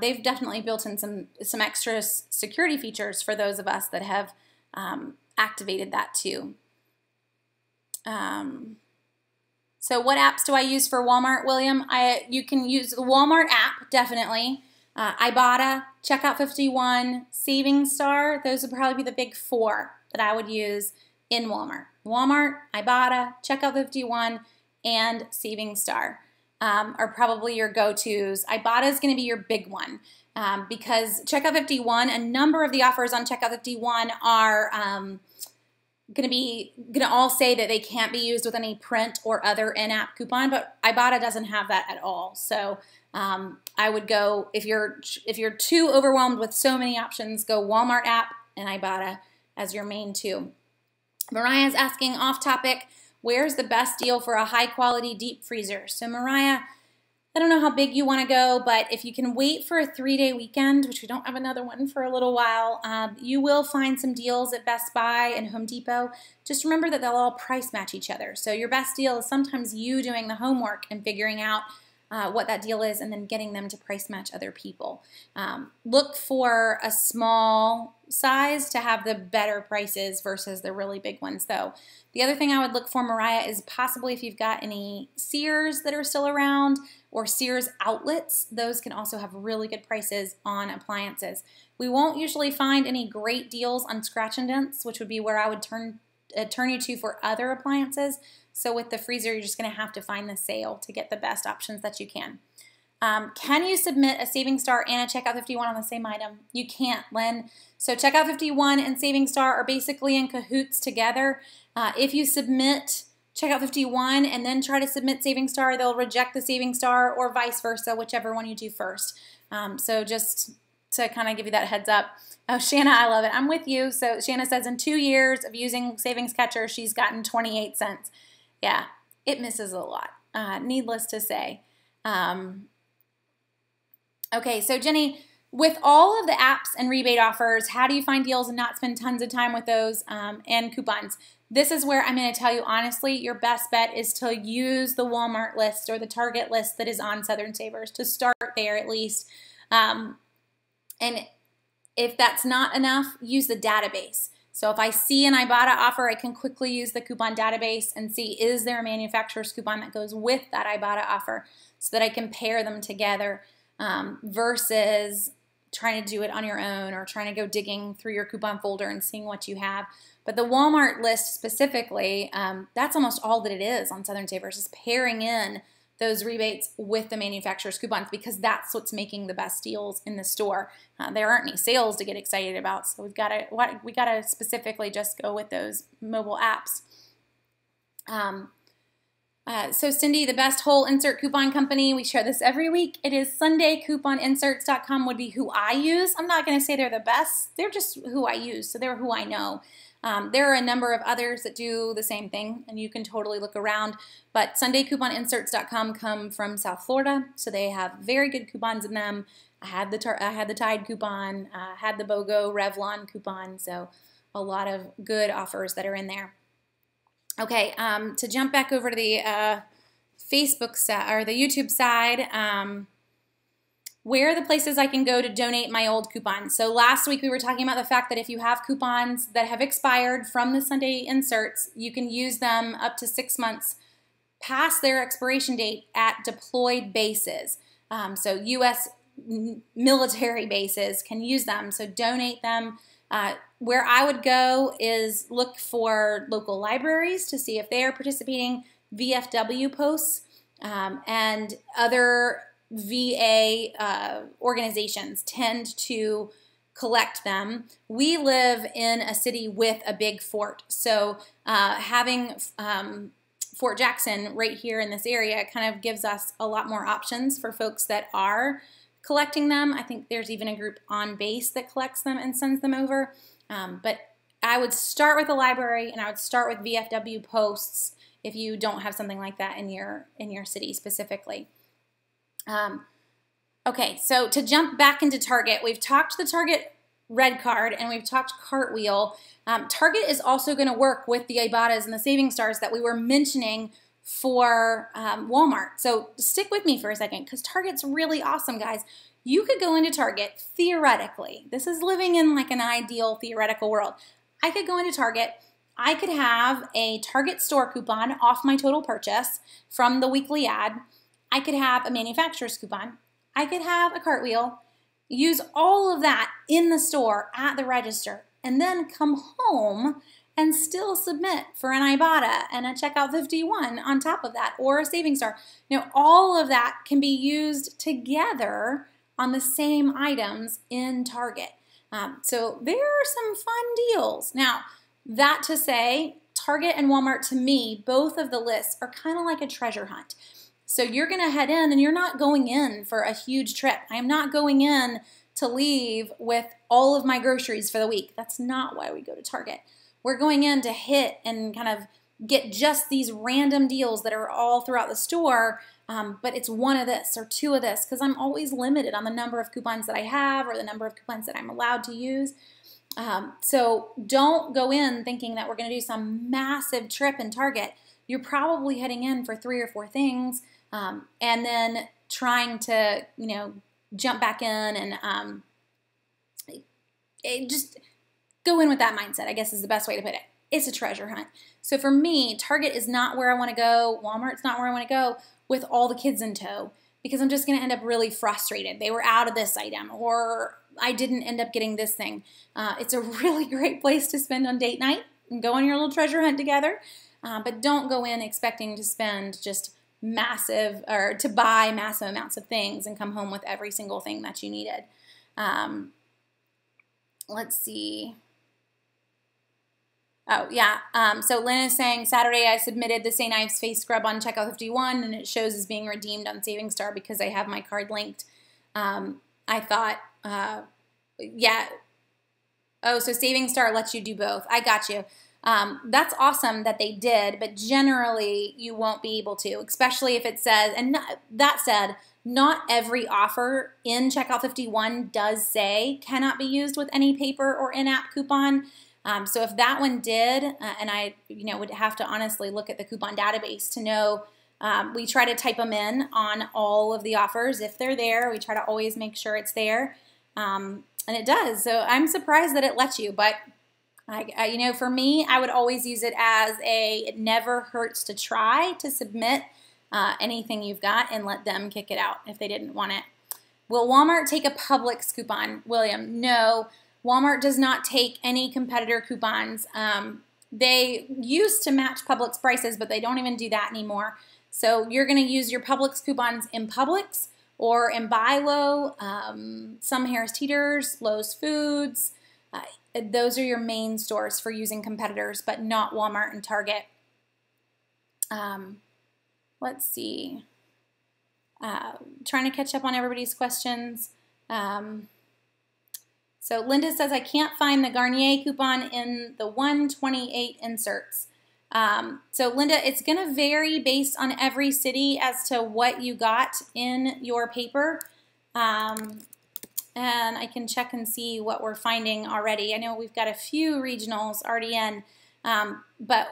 they've definitely built in some extra security features for those of us that have activated that too. So what apps do I use for Walmart, William? You can use the Walmart app, definitely. Ibotta, Checkout 51, Savings Star. Those would probably be the big 4 that I would use in Walmart. Walmart, Ibotta, Checkout 51, and Savings Star are probably your go-tos. Ibotta is going to be your big one because Checkout 51, a number of the offers on Checkout 51 are going to all say that they can't be used with any print or other in-app coupon, but Ibotta doesn't have that at all. So I would go, if you're too overwhelmed with so many options, go Walmart app and Ibotta as your main 2. Mariah's asking off topic, where's the best deal for a high quality deep freezer? So Mariah, I don't know how big you want to go, but if you can wait for a 3-day weekend, which we don't have another one for a little while, you will find some deals at Best Buy and Home Depot. Just remember that they'll all price match each other. So your best deal is sometimes you doing the homework and figuring out what that deal is and then getting them to price match other people. Look for a small size to have the better prices versus the really big ones though. The other thing I would look for, Mariah, is possibly if you've got any Sears that are still around or Sears outlets. Those can also have really good prices on appliances. We won't usually find any great deals on scratch and dents, which would be where I would turn you to for other appliances. So with the freezer, you're just going to have to find the sale to get the best options that you can. Can you submit a Savings Star and a Checkout 51 on the same item? You can't, Lynn. So Checkout 51 and Savings Star are basically in cahoots together. If you submit Checkout 51 and then try to submit Savings Star, they'll reject the Savings Star or vice versa, whichever one you do first. So just to kind of give you that heads up. Oh, Shanna, I love it. I'm with you. So Shanna says in 2 years of using Savings Catcher, she's gotten 28 cents. Yeah, it misses a lot, needless to say. Okay, so Jenny, with all of the apps and rebate offers, how do you find deals and not spend tons of time with those and coupons? This is where I'm going to tell you honestly, your best bet is to use the Walmart list or the Target list that is on Southern Savers, to start there at least. And if that's not enough, use the database. So if I see an Ibotta offer, I can quickly use the coupon database and see, is there a manufacturer's coupon that goes with that Ibotta offer so that I can pair them together versus trying to do it on your own or trying to go digging through your coupon folder and seeing what you have. But the Walmart list specifically, that's almost all that it is on Southern Savers, is pairing in those rebates with the manufacturer's coupons because that's what's making the best deals in the store. There aren't any sales to get excited about, so we gotta specifically just go with those mobile apps. So Cindy, the best whole insert coupon company, we share this every week. It is SundayCouponInserts.com would be who I use. I'm not going to say they're the best. They're just who I use, so they're who I know. There are a number of others that do the same thing, and you can totally look around. But SundayCouponInserts.com come from South Florida, so they have very good coupons in them. I had the Tide coupon, had the BOGO Revlon coupon, so a lot of good offers that are in there. Okay, to jump back over to the Facebook side or the YouTube side, where are the places I can go to donate my old coupons? So last week we were talking about the fact that if you have coupons that have expired from the Sunday inserts, you can use them up to 6 months past their expiration date at deployed bases. So U.S. military bases can use them. So donate them Where I would go is look for local libraries to see if they are participating, VFW posts, and other VA organizations tend to collect them. We live in a city with a big fort, so having Fort Jackson right here in this area kind of gives us a lot more options for folks that are collecting them. I think there's even a group on base that collects them and sends them over. But I would start with a library, and I would start with VFW posts if you don't have something like that in your city specifically. Okay, so to jump back into Target, we've talked the Target red card and we've talked cartwheel. Target is also going to work with the ibottas and the saving stars that we were mentioning for Walmart. So stick with me for a second, because Target's really awesome, guys. You could go into Target theoretically. This is living in like an ideal theoretical world. I could go into Target. I could have a Target store coupon off my total purchase from the weekly ad. I could have a manufacturer's coupon. I could have a cartwheel. Use all of that in the store at the register, and then come home and still submit for an ibotta and a checkout 51 on top of that, or a saving star. You know, all of that can be used together on the same items in Target. So there are some fun deals. Now, that to say, Target and Walmart, to me, both of the lists are kind of like a treasure hunt. So you're going to head in, and you're not going in for a huge trip. I am not going in to leave with all of my groceries for the week. That's not why we go to Target. We're going in to hit and kind of get just these random deals that are all throughout the store, but it's one of this or two of this, because I'm always limited on the number of coupons that I have or the number of coupons that I'm allowed to use. So don't go in thinking that we're going to do some massive trip in Target. You're probably heading in for 3 or 4 things, and then trying to, you know, jump back in and just go in with that mindset, I guess is the best way to put it. It's a treasure hunt. So for me, Target is not where I want to go. Walmart's not where I want to go with all the kids in tow, because I'm just going to end up really frustrated. They were out of this item, or I didn't end up getting this thing. It's a really great place to spend on date night and go on your little treasure hunt together. But don't go in expecting to spend just massive, or to buy massive amounts of things and come home with every single thing that you needed. Let's see. Oh, yeah. So Lynn is saying, Saturday I submitted the St. Ives face scrub on checkout 51, and it shows as being redeemed on Saving Star because I have my card linked. I thought, yeah. Oh, so Saving Star lets you do both. I got you. That's awesome that they did, but generally you won't be able to, especially if it says, and that said, not every offer in checkout 51 does say cannot be used with any paper or in-app coupon. So if that one did, and I would have to honestly look at the coupon database to know, we try to type them in on all of the offers. If they're there, we try to always make sure it's there, and it does. So I'm surprised that it lets you, but for me, I would always use it as it never hurts to try to submit anything you've got and let them kick it out if they didn't want it. Will Walmart take a Publix coupon? William, no. Walmart does not take any competitor coupons. They used to match Publix prices, but they don't even do that anymore. So you're going to use your Publix coupons in Publix or in Buy Low, some Harris Teeters, Lowe's Foods. Those are your main stores for using competitors, but not Walmart and Target. Let's see. Trying to catch up on everybody's questions. So Linda says, I can't find the Garnier coupon in the 128 inserts. So Linda, it's going to vary based on every city as to what you got in your paper. And I can check and see what we're finding already. I know we've got a few regionals already in, but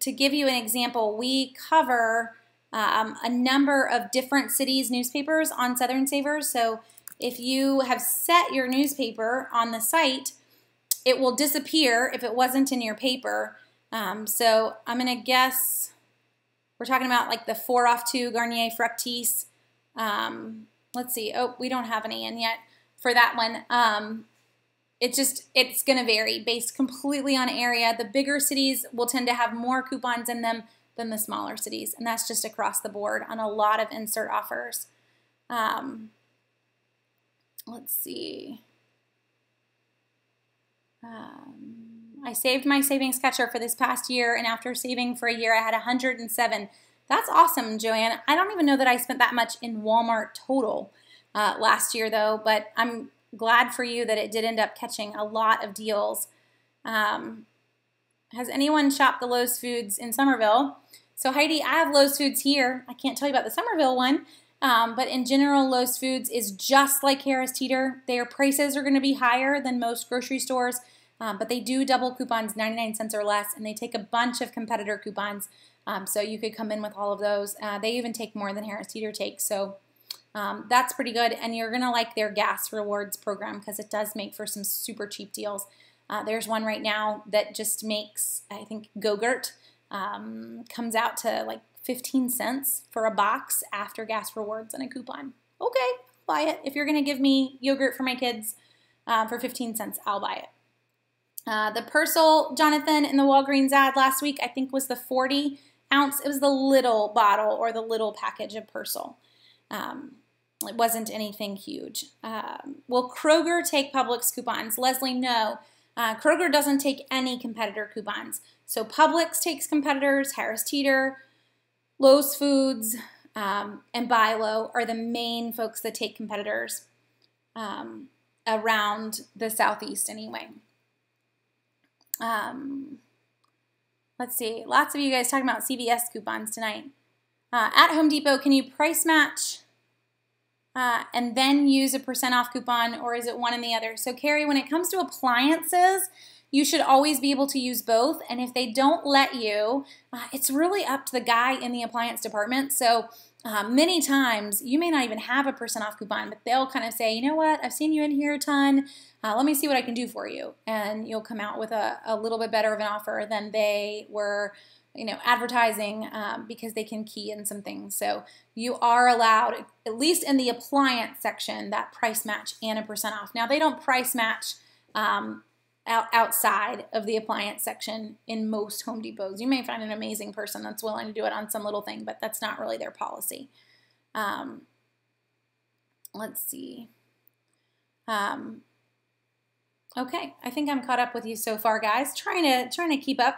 to give you an example, we cover a number of different cities' newspapers on Southern Savers. So if you have set your newspaper on the site, it will disappear if it wasn't in your paper. So I'm going to guess we're talking about like the 4 off 2 Garnier Fructis. Let's see. Oh, we don't have any in yet for that one. it's going to vary based completely on area. The bigger cities will tend to have more coupons in them than the smaller cities, and that's just across the board on a lot of insert offers. Let's see. I saved my savings catcher for this past year, and after saving for a year, I had 107. That's awesome, Joanne. I don't even know that I spent that much in Walmart total last year, though, but I'm glad for you that it did end up catching a lot of deals. Has anyone shopped the Lowe's Foods in Somerville? So Heidi, I have Lowe's Foods here. I can't tell you about the Somerville one, but in general, Lowe's Foods is just like Harris Teeter. Their prices are going to be higher than most grocery stores, but they do double coupons, 99 cents or less, and they take a bunch of competitor coupons, so you could come in with all of those. They even take more than Harris Teeter takes, so that's pretty good, and you're going to like their gas rewards program because it does make for some super cheap deals. There's one right now that just makes, I think, Go-Gurt comes out to like 15 cents for a box after gas rewards and a coupon. Okay, I'll buy it. If you're going to give me yogurt for my kids for 15 cents, I'll buy it. The Persil, Jonathan, in the Walgreens ad last week, I think was the 40 ounce. It was the little bottle or the little package of Persil. It wasn't anything huge. Will Kroger take Publix coupons? Leslie, no. Kroger doesn't take any competitor coupons. So Publix takes competitors, Harris Teeter, Lowe's Foods, and Bilo are the main folks that take competitors around the Southeast anyway. Let's see. Lots of you guys talking about CVS coupons tonight. At Home Depot, can you price match and then use a % off coupon, or is it one and the other? So Carrie, when it comes to appliances, you should always be able to use both, and if they don't let you, it's really up to the guy in the appliance department. So many times, you may not even have a % off coupon, but they'll kind of say, you know what, I've seen you in here a ton, let me see what I can do for you, and you'll come out with a little bit better of an offer than they were advertising because they can key in some things. So you are allowed, at least in the appliance section, that price match and a % off. Now, they don't price match outside of the appliance section in most Home Depots. You may find an amazing person that's willing to do it on some little thing, but that's not really their policy. Let's see. Okay, I think I'm caught up with you so far, guys. Trying to keep up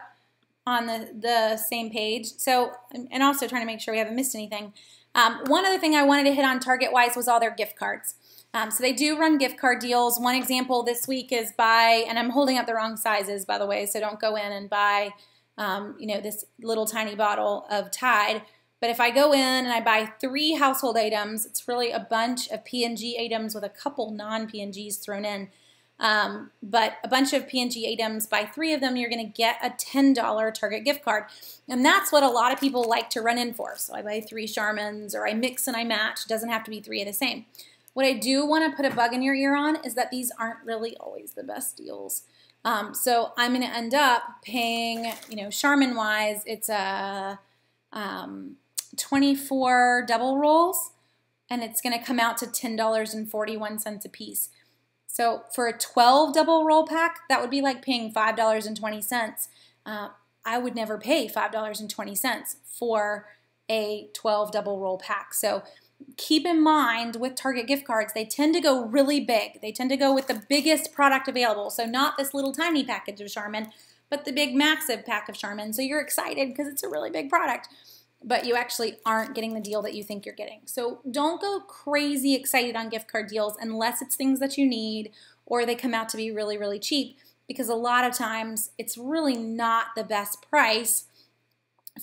on the same page. So, and also trying to make sure we haven't missed anything. One other thing I wanted to hit on Target-wise was all their gift cards. So they do run gift card deals. One example this week is buy, and I'm holding up the wrong sizes, by the way, so don't go in and buy, this little tiny bottle of Tide. But if I go in and I buy 3 household items, it's really a bunch of P&G items with a couple non-P&Gs thrown in. But a bunch of P&G items, buy 3 of them, you're going to get a $10 Target gift card. And that's what a lot of people like to run in for. So I buy 3 Charmins, or I mix and I match. It doesn't have to be 3 of the same. What I do want to put a bug in your ear on is that these aren't really always the best deals. So I'm going to end up paying, Charmin-wise, it's a 24 double rolls, and it's going to come out to $10.41 a piece. So for a 12 double roll pack, that would be like paying $5.20. I would never pay $5.20 for a 12 double roll pack. So keep in mind with Target gift cards, they tend to go really big. They tend to go with the biggest product available. So not this little tiny package of Charmin, but the big massive pack of Charmin. So you're excited because it's a really big product, but you actually aren't getting the deal that you think you're getting. So don't go crazy excited on gift card deals unless it's things that you need or they come out to be really, really cheap, because a lot of times it's really not the best price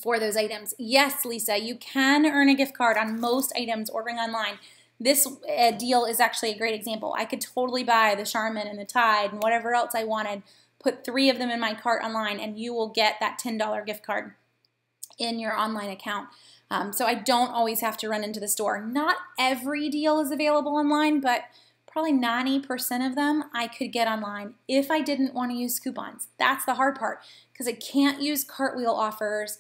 for those items. Yes, Lisa, you can earn a gift card on most items ordering online. This deal is actually a great example. I could totally buy the Charmin and the Tide and whatever else I wanted, put 3 of them in my cart online, and you will get that $10 gift card in your online account. So I don't always have to run into the store. Not every deal is available online, but probably 90% of them I could get online if I didn't want to use coupons. That's the hard part, because I can't use cartwheel offers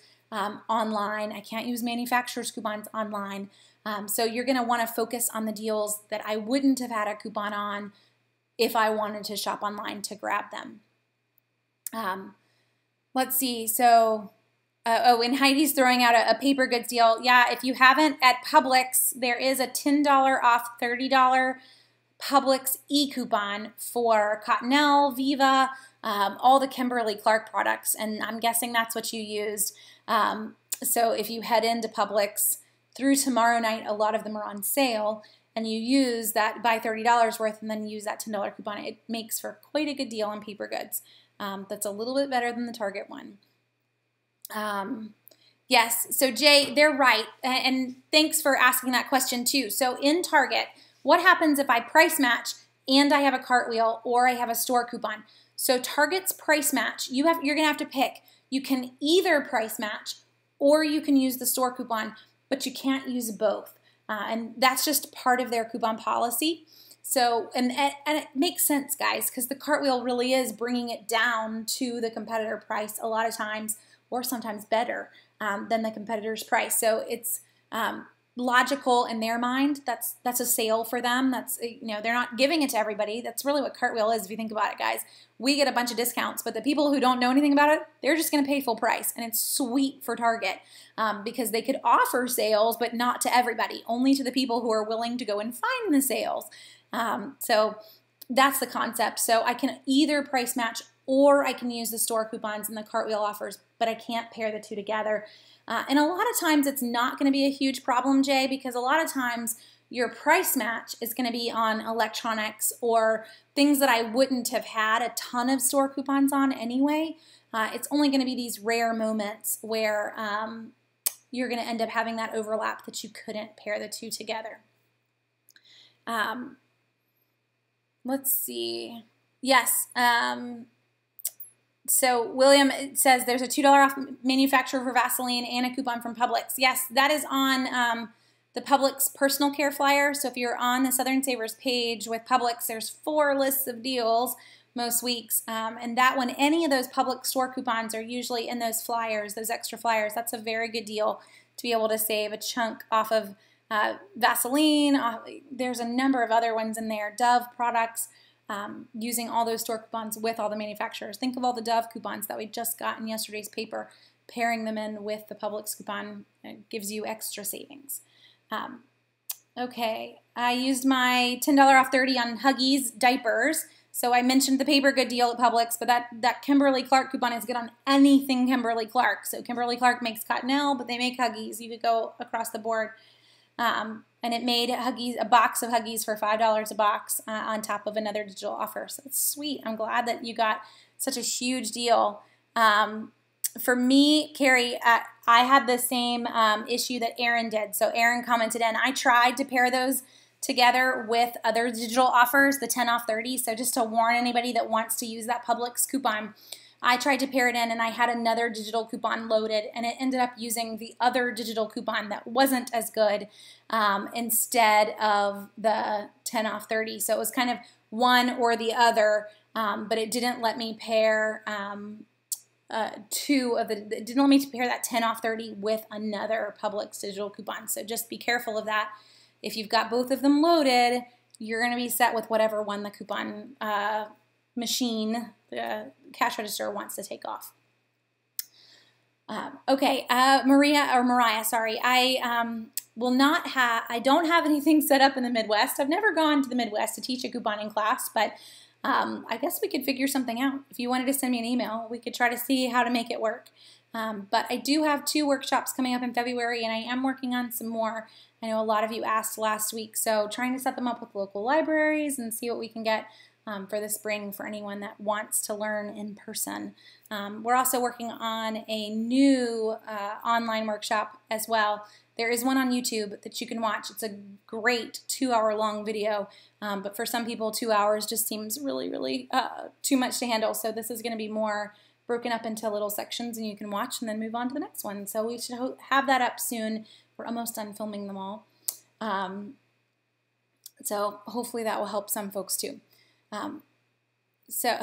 online. I can't use manufacturer's coupons online. So you're going to want to focus on the deals that I wouldn't have had a coupon on if I wanted to shop online to grab them. Let's see. So, and Heidi's throwing out a paper goods deal. Yeah, if you haven't, at Publix, there is a $10 off $30 Publix e-coupon for Cottonelle, Viva, all the Kimberly-Clark products, and I'm guessing that's what you used. So if you head into Publix through tomorrow night, a lot of them are on sale, and you use that, buy $30 worth, and then use that $10 coupon. It makes for quite a good deal on paper goods. That's a little bit better than the Target one. Yes, so Jay, they're right, and thanks for asking that question too. So in Target, what happens if I price match and I have a cartwheel or I have a store coupon? So Target's price match, you're going to have to pick. You can either price match or you can use the store coupon, but you can't use both. And that's just part of their coupon policy. So, and it makes sense, guys, because the cartwheel really is bringing it down to the competitor price a lot of times, or sometimes better than the competitor's price. So it's logical in their mind. That's a sale for them. That's, they're not giving it to everybody. That's really what cartwheel is if you think about it, guys. We get a bunch of discounts, but the people who don't know anything about it, they're just going to pay full price. And it's sweet for Target because they could offer sales, but not to everybody, only to the people who are willing to go and find the sales. So that's the concept. So I can either price match or I can use the store coupons and the cartwheel offers, but I can't pair the two together. And a lot of times it's not going to be a huge problem, Jay, because a lot of times your price match is going to be on electronics or things that I wouldn't have had a ton of store coupons on anyway. It's only going to be these rare moments where you're going to end up having that overlap that you couldn't pair the two together. Let's see. Yes. So William says there's a $2 off manufacturer for Vaseline and a coupon from Publix. Yes, that is on the Publix personal care flyer. So if you're on the Southern Savers page with Publix, there's 4 lists of deals most weeks. And that one, any of those Publix store coupons are usually in those flyers, those extra flyers. That's a very good deal to be able to save a chunk off of Vaseline. There's a number of other ones in there, Dove products. Using all those store coupons with all the manufacturers. Think of all the Dove coupons that we just got in yesterday's paper. Pairing them in with the Publix coupon gives you extra savings. Okay, I used my $10 off 30 on Huggies diapers. So I mentioned the paper good deal at Publix, but that Kimberly-Clark coupon is good on anything Kimberly-Clark. So Kimberly-Clark makes Cottonelle, but they make Huggies. You could go across the board. And it made Huggies, a box of Huggies for $5 a box on top of another digital offer. So it's sweet. I'm glad that you got such a huge deal. For me, Carrie, I had the same issue that Aaron did. So Aaron commented in, I tried to pair those together with other digital offers, the 10 off 30. So just to warn anybody that wants to use that Publix coupon, I tried to pair it in and I had another digital coupon loaded and it ended up using the other digital coupon that wasn't as good instead of the 10 off 30. So it was kind of one or the other, but it didn't let me pair it didn't let me pair that 10 off 30 with another Publix digital coupon. So just be careful of that. If you've got both of them loaded, you're going to be set with whatever one the coupon machine, the cash register wants to take off. Okay, Mariah, sorry. I don't have anything set up in the Midwest. I've never gone to the Midwest to teach a couponing class, but I guess we could figure something out. If you wanted to send me an email, we could try to see how to make it work. But I do have 2 workshops coming up in February, and I am working on some more. I know a lot of you asked last week, so trying to set them up with local libraries and see what we can get for the spring for anyone that wants to learn in person. We're also working on a new online workshop as well. There is one on YouTube that you can watch. It's a great 2-hour-long video, but for some people 2 hours just seems really, really too much to handle. So this is going to be more broken up into little sections and you can watch and then move on to the next one. So we should have that up soon. We're almost done filming them all. So hopefully that will help some folks too. So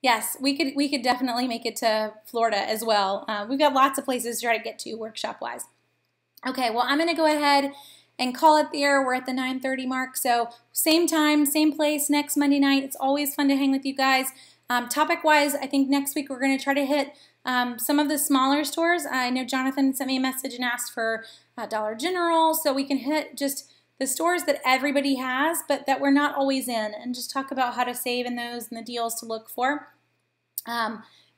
yes, we could definitely make it to Florida as well. We've got lots of places to try to get to workshop wise. Okay, well I'm going to go ahead and call it there. We're at the 9:30 mark, so same time, same place next Monday night. It's always fun to hang with you guys. Topic-wise, I think next week we're going to try to hit some of the smaller stores. I know Jonathan sent me a message and asked for Dollar General, so we can hit just the stores that everybody has, but that we're not always in, and just talk about how to save in those and the deals to look for.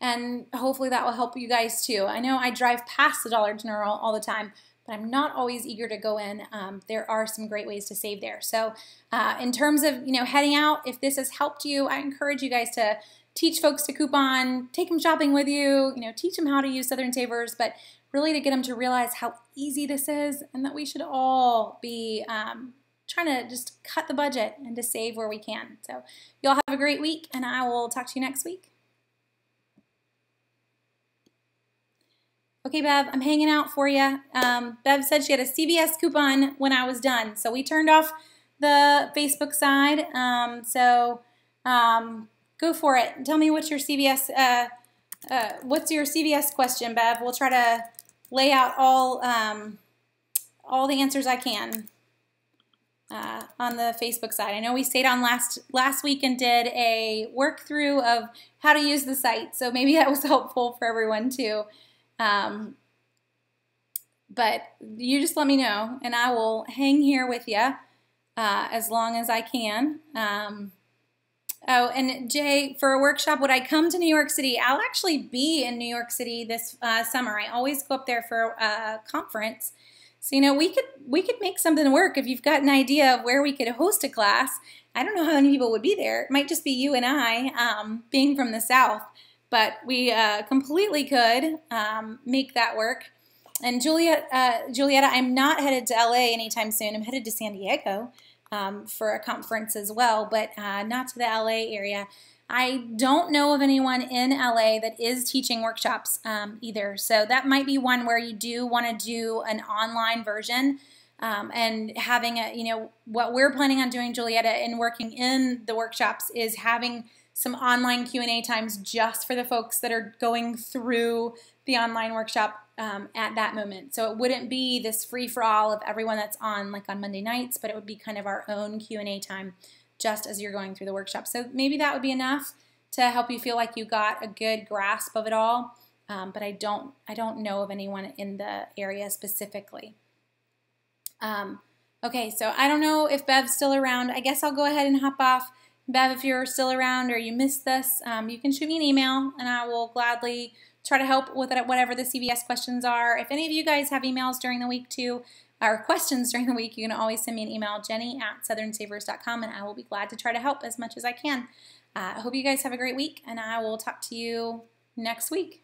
And hopefully that will help you guys too. I know I drive past the Dollar General all the time, but I'm not always eager to go in. There are some great ways to save there. So in terms of heading out, if this has helped you, I encourage you guys to teach folks to coupon, take them shopping with you, teach them how to use Southern Savers, but really to get them to realize how easy this is and that we should all be trying to just cut the budget and to save where we can. So y'all have a great week, and I will talk to you next week. Okay, Bev, I'm hanging out for you. Bev said she had a CVS coupon when I was done, so we turned off the Facebook side. Go for it. Tell me what's your CVS question, Bev. We'll try to lay out all the answers I can on the Facebook side. I know we stayed on last week and did a work through of how to use the site, so maybe that was helpful for everyone too. But you just let me know, and I will hang here with you as long as I can. Oh, and Jay, for a workshop, would I come to New York City? I'll actually be in New York City this summer. I always go up there for a conference. So, we could make something work if you've got an idea of where we could host a class. I don't know how many people would be there. It might just be you and I, being from the South. But we completely could make that work. And Julietta, I'm not headed to LA anytime soon. I'm headed to San Diego for a conference as well, but not to the LA area. I don't know of anyone in LA that is teaching workshops either. So that might be one where you do want to do an online version and having what we're planning on doing, Julietta, and working in the workshops is having some online Q&A times just for the folks that are going through the online workshop at that moment. So it wouldn't be this free-for-all of everyone that's on like on Monday nights, but it would be kind of our own Q&A time just as you're going through the workshop. So maybe that would be enough to help you feel like you got a good grasp of it all. But I don't know of anyone in the area specifically. Okay, so I don't know if Bev's still around. I guess I'll go ahead and hop off. Bev, if you're still around or you missed this, you can shoot me an email and I will gladly try to help with it, whatever the CVS questions are. If any of you guys have emails during the week too, or questions during the week, you can always send me an email, jenny@southernsavers.com, and I will be glad to try to help as much as I can. I hope you guys have a great week, and I will talk to you next week.